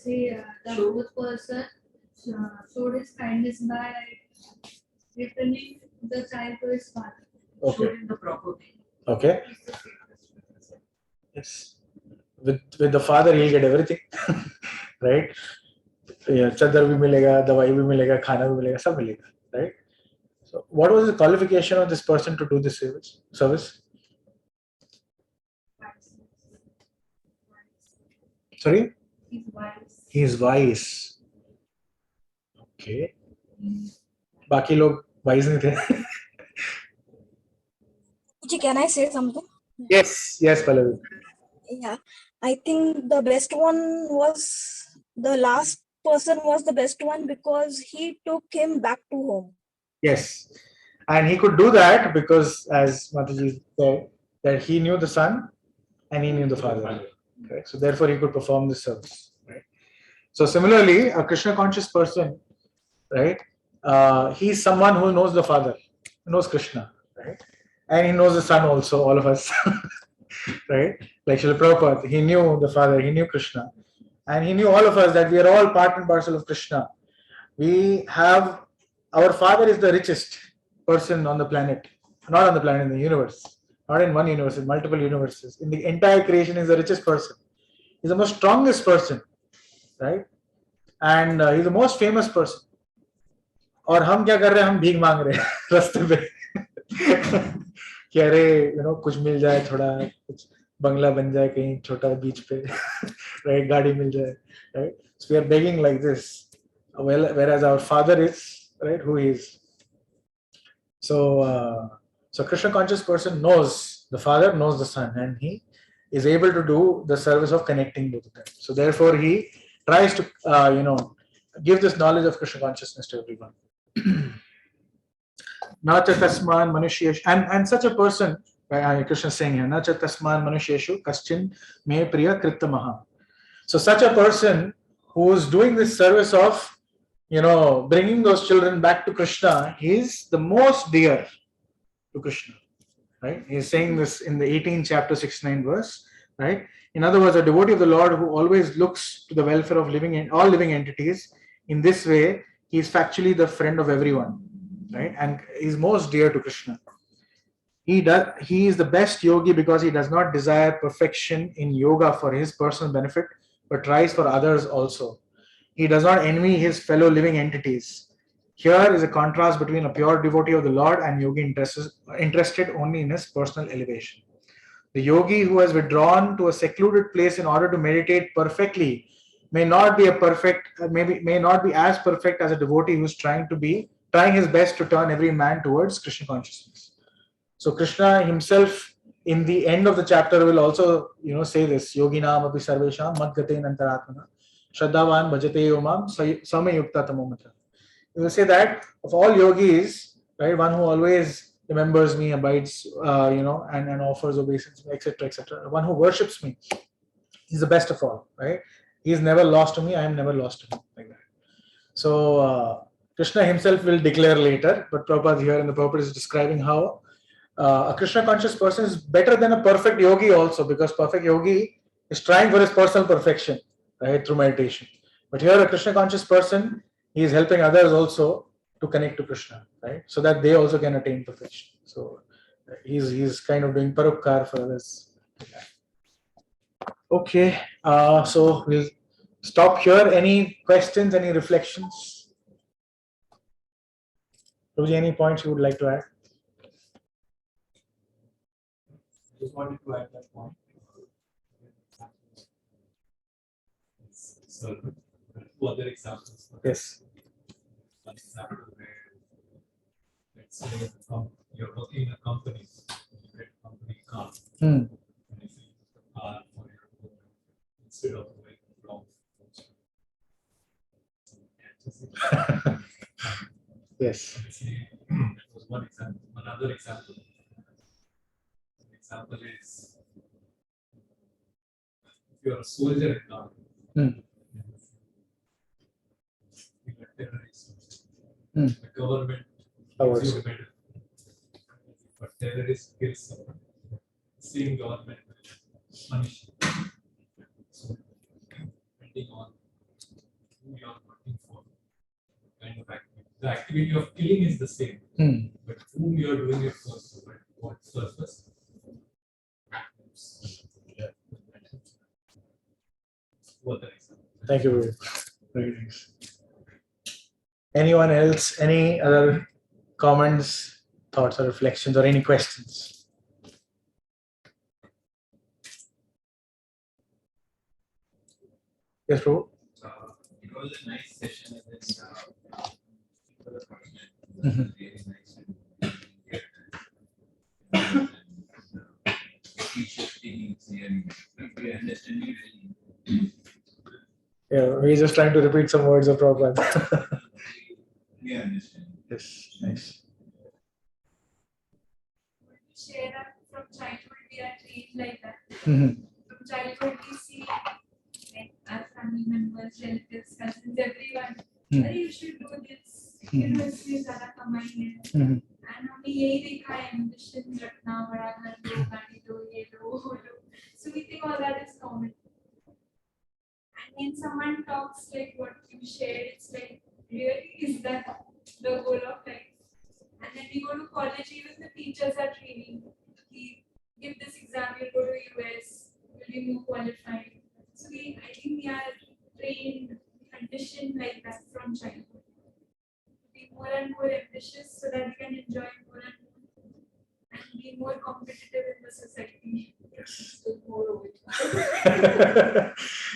fourth person showed his kindness by returning the child to his father. Okay. Showed him the property. Okay. Yes. With the father, he'll get everything, right? Chadar bhi milega, dawai bhi milega, khana bhi milega, sab milega, right? So, what was the qualification of this person to do this service? Sorry? He's wise. He is wise. Okay. बाकी लोग wise नहीं थे. Can I say something? Yes, Pallavi. Yeah, I think the best one was the last person was the best one because he took him back to home. Yes. And he could do that because, as Mataji said, that he knew the Son and he knew the Father. Right? So therefore he could perform this service. Right? So similarly, a Krishna conscious person, right? He's someone who knows the Father, knows Krishna, right? And he knows the Son also, all of us. Right? Like Srila Prabhupada, he knew the Father, he knew Krishna. And he knew all of us that we are all part and parcel of Krishna. We have, our Father is the richest person on the planet, not on the planet, in the universe, not in one universe, in multiple universes. In the entire creation, is the richest person. He's the most strongest person, right? And he's the most famous person. और हम क्या कर रहे हैं, हम भीख मांग रहे हैं रास्ते पे कि अरे कुछ मिल जाए, थोड़ा कुछ बंगला बन जाए कहीं छोटा बीच पे, right? गाड़ी मिल जाए, right? So we are begging like this, whereas our Father is, right, who he is. So so Krishna conscious person knows the Father, knows the Son, and he is able to do the service of connecting both of them. So therefore he tries to give this knowledge of Krishna consciousness to everyone. Nacha tasman manushyesh, and such a person, Krishna is saying here, Nacha tasman manusheshu kaschin me priya krittamaha. So such a person who is doing this service of bringing those children back to Krishna, he is the most dear to Krishna, right? He is saying this in the 18th chapter 69 verse, right? In other words, a devotee of the Lord who always looks to the welfare of all living entities. In this way, he is factually the friend of everyone, right? And is most dear to Krishna. He is the best yogi because he does not desire perfection in yoga for his personal benefit, but tries for others also. He does not envy his fellow living entities. Here is a contrast between a pure devotee of the Lord and yogi interested only in his personal elevation. The yogi who has withdrawn to a secluded place in order to meditate perfectly may not be as perfect as a devotee who is trying his best to turn every man towards Krishna consciousness. So Krishna himself, in the end of the chapter, will also say this: Yoginam api sarvesham madgate nantaratmana shraddhavan bhajate yomam samayukta tamomatra. He will say that of all yogis, right, one who always remembers me, abides, and offers obeisance, etc., etc. One who worships me, he's the best of all, right? He is never lost to me. I am never lost to him, like that. So Krishna himself will declare later, but Prabhupada here in the Prabhupada is describing how a Krishna conscious person is better than a perfect yogi also, because perfect yogi is trying for his personal perfection, right, through meditation. But here a Krishna conscious person, he is helping others also to connect to Krishna, right, so that they also can attain perfection. So he's kind of doing parupkar for others. Okay, so we'll stop here. Any questions, any reflections? Prabhuji, any points you would like to add? Just wanted to add that point. So, two other examples. Yes. One example where, let's say, you're working in a company, you get a company car, and if you use the car for your work instead of going wrong. Yes. That was one example. Another example. An example is if you're a soldier in the army, you're a terrorist. The government gives you a medal. If a terrorist kills someone, the same government will punish you. So, depending on who you are working for, kind of activity. The activity of killing is the same, but whom you are doing it for, what purpose? Thank you. Very nice. Anyone else? Any other comments, thoughts, or reflections, or any questions? Yes, Prabhu. It was a nice session. Really nice. Teacher taking theory. Yeah, we're just trying to repeat some words of Prabhupada. We understand. Yes, nice. Share that from childhood we are trained like that. Mhm. From childhood we see like our family members, relatives, cousins, everyone. Hmm. You should do this. You know, इसलिए ज़्यादा कमाएंगे. Mhm. And हमने यही देखा है ambitions रखना, बड़ा घर दो, गाड़ी दो, ये दो, वो दो. So we think all that is common. And when someone talks like what you shared, it's like, really, is that the goal of life? And then we go to college, even the teachers are training. We give this exam, you go to US, you'll be more qualified. So I think we are trained, conditioned like that from childhood. To be more and more ambitious so that we can enjoy more and more and be more competitive in the society. So more of it.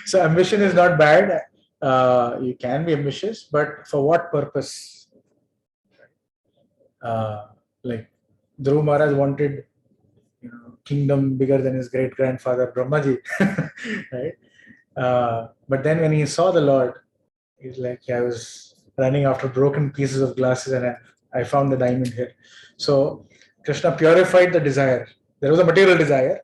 So ambition is not bad. You can be ambitious, but for what purpose? Like Dhruv Maharaj wanted, kingdom bigger than his great grandfather Brahmaji, right? But then when he saw the Lord, he's like, I was running after broken pieces of glasses and I found the diamond here. So Krishna purified the desire. There was a material desire,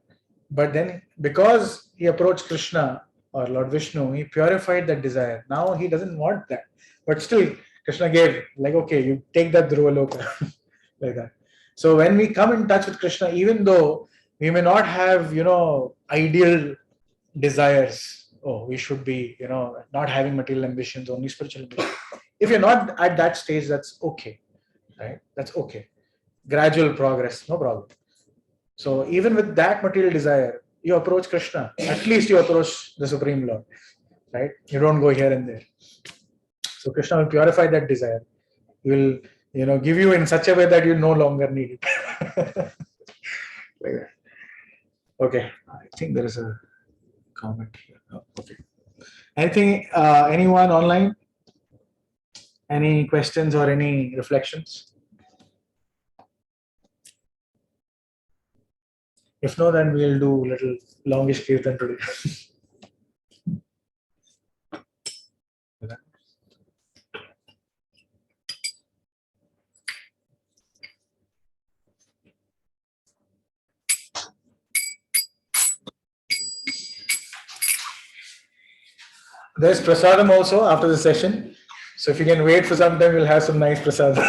but then because he approached Krishna or Lord Vishnu, he purified that desire. Now he doesn't want that. But still, Krishna gave, like, okay, you take that Dhruvaloka, like that. So when we come in touch with Krishna, even though we may not have, ideal desires, we should be, not having material ambitions, only spiritual ambitions. If you're not at that stage, that's okay, right? That's okay. Gradual progress, no problem. So even with that material desire, you approach Krishna. At least you approach the Supreme Lord, right? You don't go here and there. So Krishna will purify that desire. He will, give you in such a way that you no longer need it. Like that. Okay, I think there is a comment here. Oh, okay. Anything? Anyone online? Any questions or any reflections? If no, then we'll do little longish kirtan today. There's prasadam also after the session. So if you can wait for some time, we'll have some nice prasadam.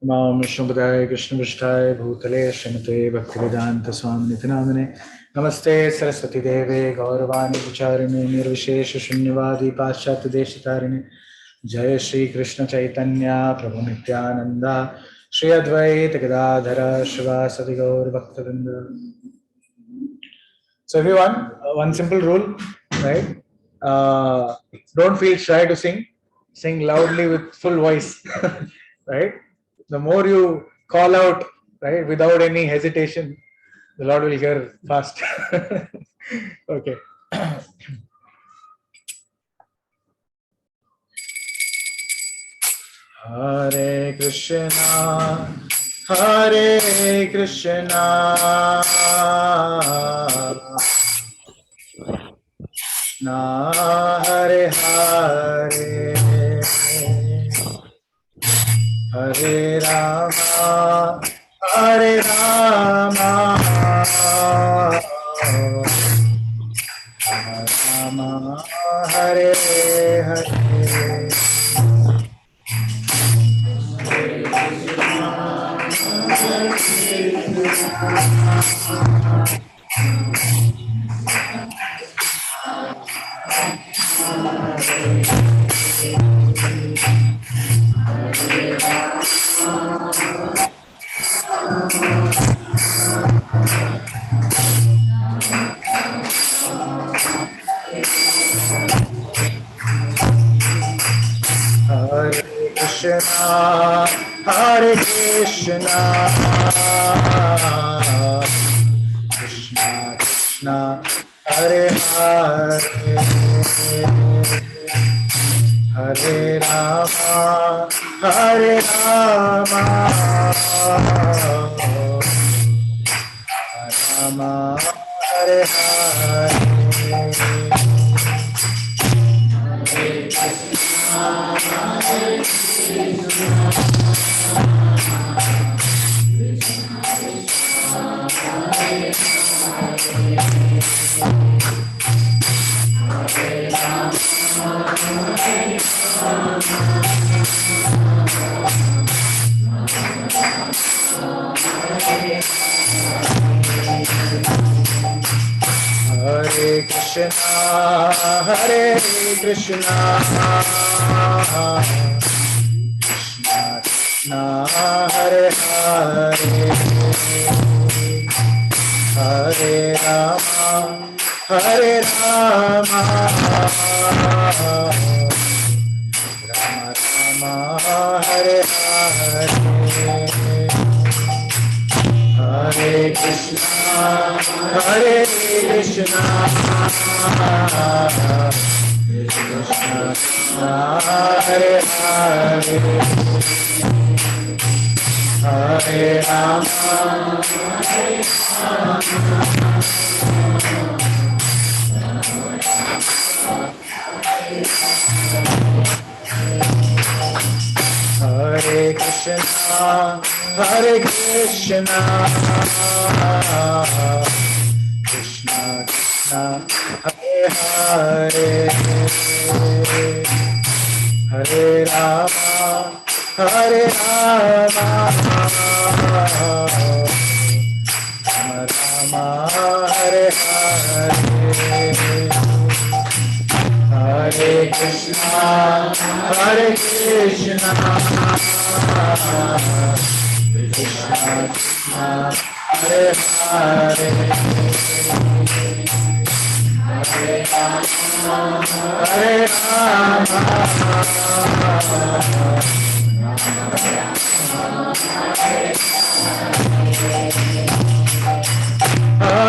Nam Vishnupadaya Krishna Vishtaya Bhutale Srimate Bhaktivedanta Swami Prabhupada Namaste Saraswati Deve Gauravani Vicharini Nirvishesha Shunyavadi Paschat Deshitarini Jaya Shri Krishna Chaitanya Prabhu Nityananda Shri Advaita Gadadhara Shivasati Gaur Bhaktivinoda. So everyone, one simple rule, right? Don't feel shy to sing. Sing loudly with full voice, right? The more you call out, right, without any hesitation, the Lord will hear fast. Okay. Hare Krishna, Hare Krishna, Na Hare Hare, Hare Rama, Hare Rama, Rama Hare Hare. Hare Krishna, Hare Krishna, Krishna Krishna, Hare Hare, Hare Rama, Hare Rama, Rama Hare Hare. Krishna, Krishna Krishna, Hare Hare, Hare Rama, Hare Rama, Rama Rama, Hare Hare, Hare Krishna, Hare Krishna, Krishna Krishna, Hare Hare, Hare Rama, Hare Krishna, Hare Krishna, Krishna Krishna, Hare Hare, Hare Rama, Hare Rama, Rama Rama, Hare Hare, Hare Krishna, Hare Krishna, Krishna Krishna, Hare Hare, Hare Rama, Hare Rama,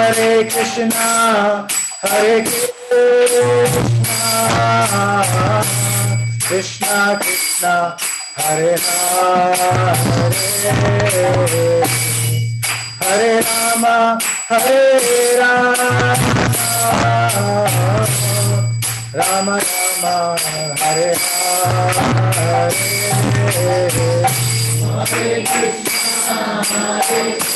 Hare Krishna, Hare Krishna, Krishna Krishna, Hare Hare, Hare Rama, Hare Rama, Rama Rama, Hare Hare, Hare Krishna, Hare Hare Krishna,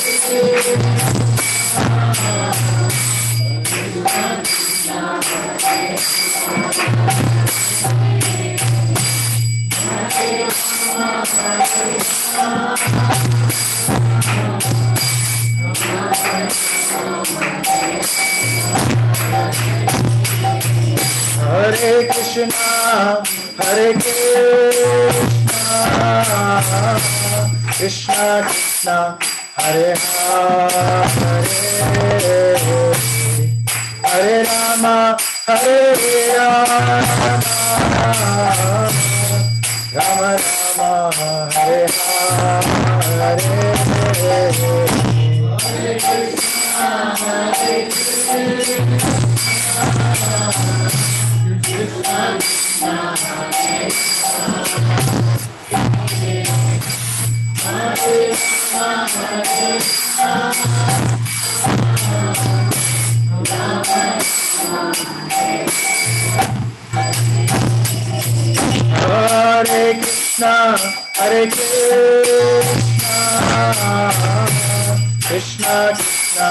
Hare Krishna, Krishna Krishna, Hare Hare, Hare Rama, Hare Rama, Rama Rama, Hare Hare, Hare Krishna, Hare Hare Krishna, Hare Krishna, Krishna Krishna,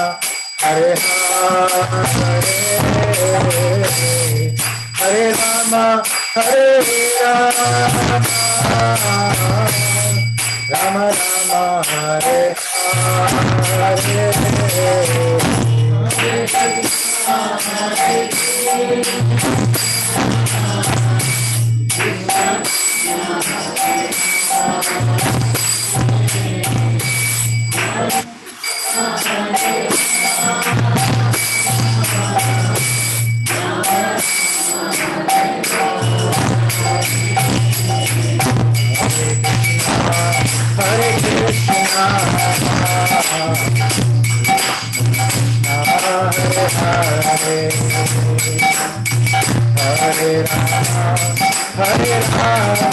Hare Hare, Hare Rama, Hare Rama, Rama Rama, Hare Hare, Hare Krishna, Hare Hare Krishna, Hare Hare, Hare Rama, Hare Hare,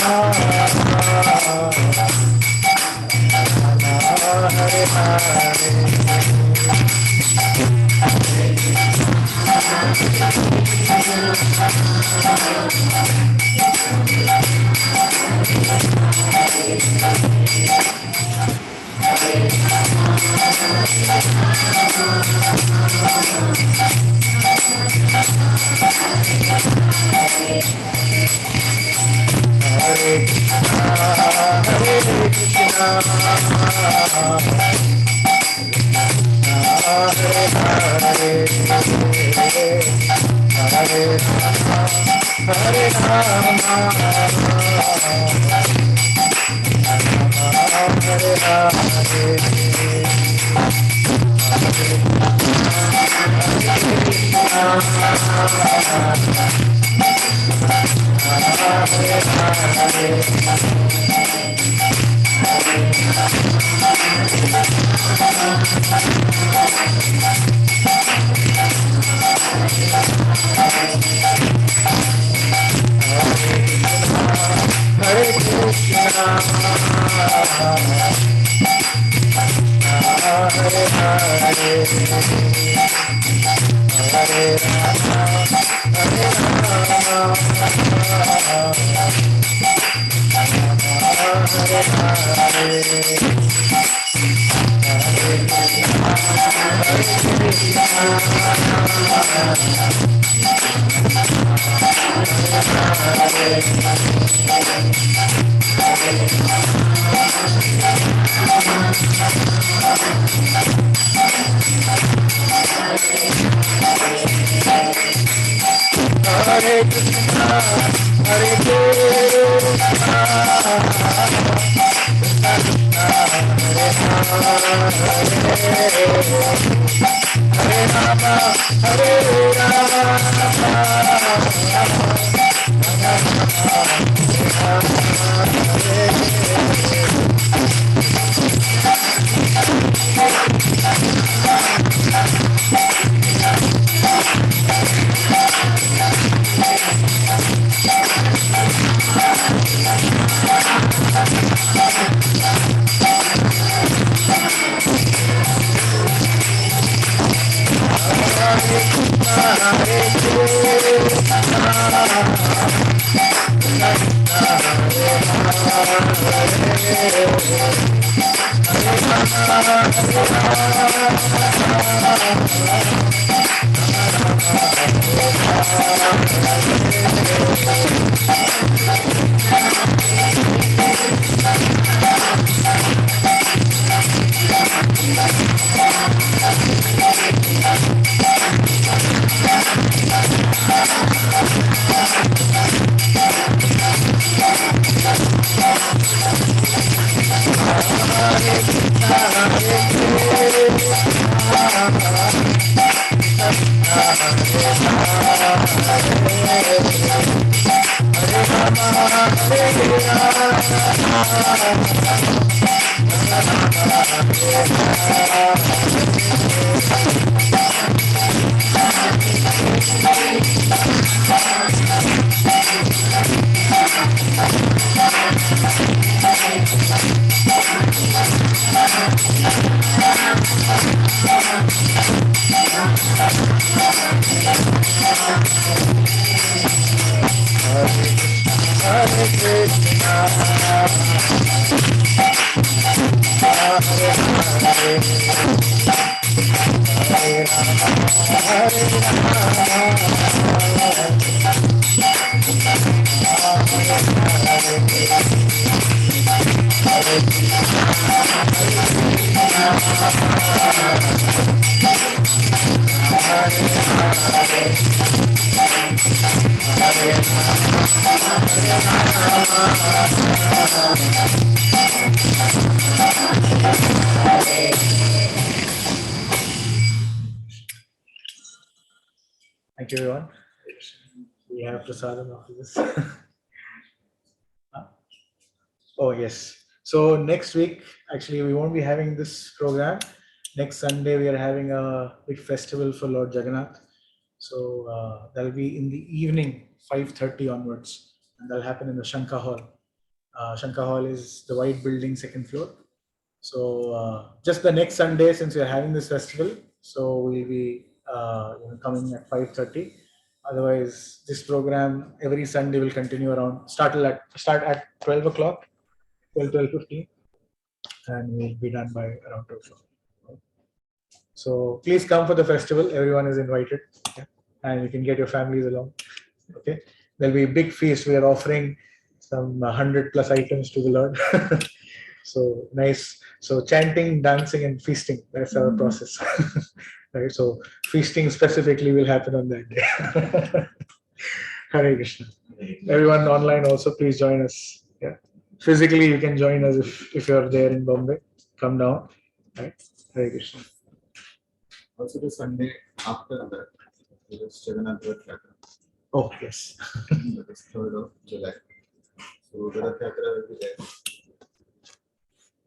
Thank you, everyone. We have prasadam after this. Oh, yes. So next week, actually, we won't be having this program. Next Sunday, we are having a big festival for Lord Jagannath. So that'll be in the evening, 5:30 onwards, and that'll happen in the Shankha Hall. Shankha Hall is the white building, second floor. So just the next Sunday, since we are having this festival, so we'll be coming at 5:30. Otherwise, this program every Sunday will continue around start at 12 o'clock, 12:15, and we'll be done by around 2 o'clock. So please come for the festival. Everyone is invited, yeah? And you can get your families along. Okay, there'll be a big feast. We are offering some 100+ items to the Lord. So nice. So chanting, dancing, and feasting. That's our process. Right. So feasting specifically will happen on that day. Hare Krishna. Everyone online also, please join us. Yeah. Physically, you can join us if you're there in Bombay. Come down. Right. Hare Krishna. Also the Sunday after that, there is Jagannath Rath Yatra. Oh, yes. That is 3rd of July. So the Rath Yatra will be there.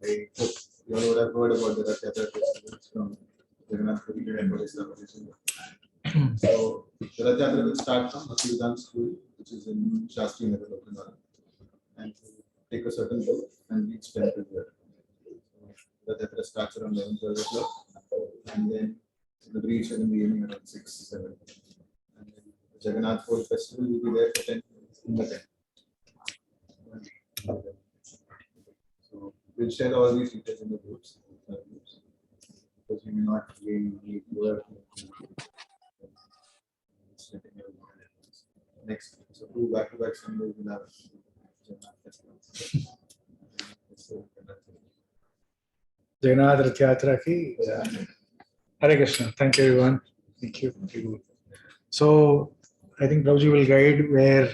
I hope you all would have heard about the Rath Yatra festivals from Jagannath Puri and Bodhisattva. So the Rath Yatra will start from Bhaktivedanta School, which is in Shastri Nagar, Lokanwala, and take a certain boat and reach temple there. So the Rath Yatra starts around 11:12 o'clock, and then the reach in the evening around 6, 7. And then the Jagannath Puri festival will be there for 10 minutes in the tent. So we'll share all these details in the groups, because we may not really need work. Next, so 2 back-to-back Sundays will have Jagannath festivals. Jagannath Rath Yatra ki. Hare Krishna. Thank you, everyone. Thank you. So I think Prabhuji will guide where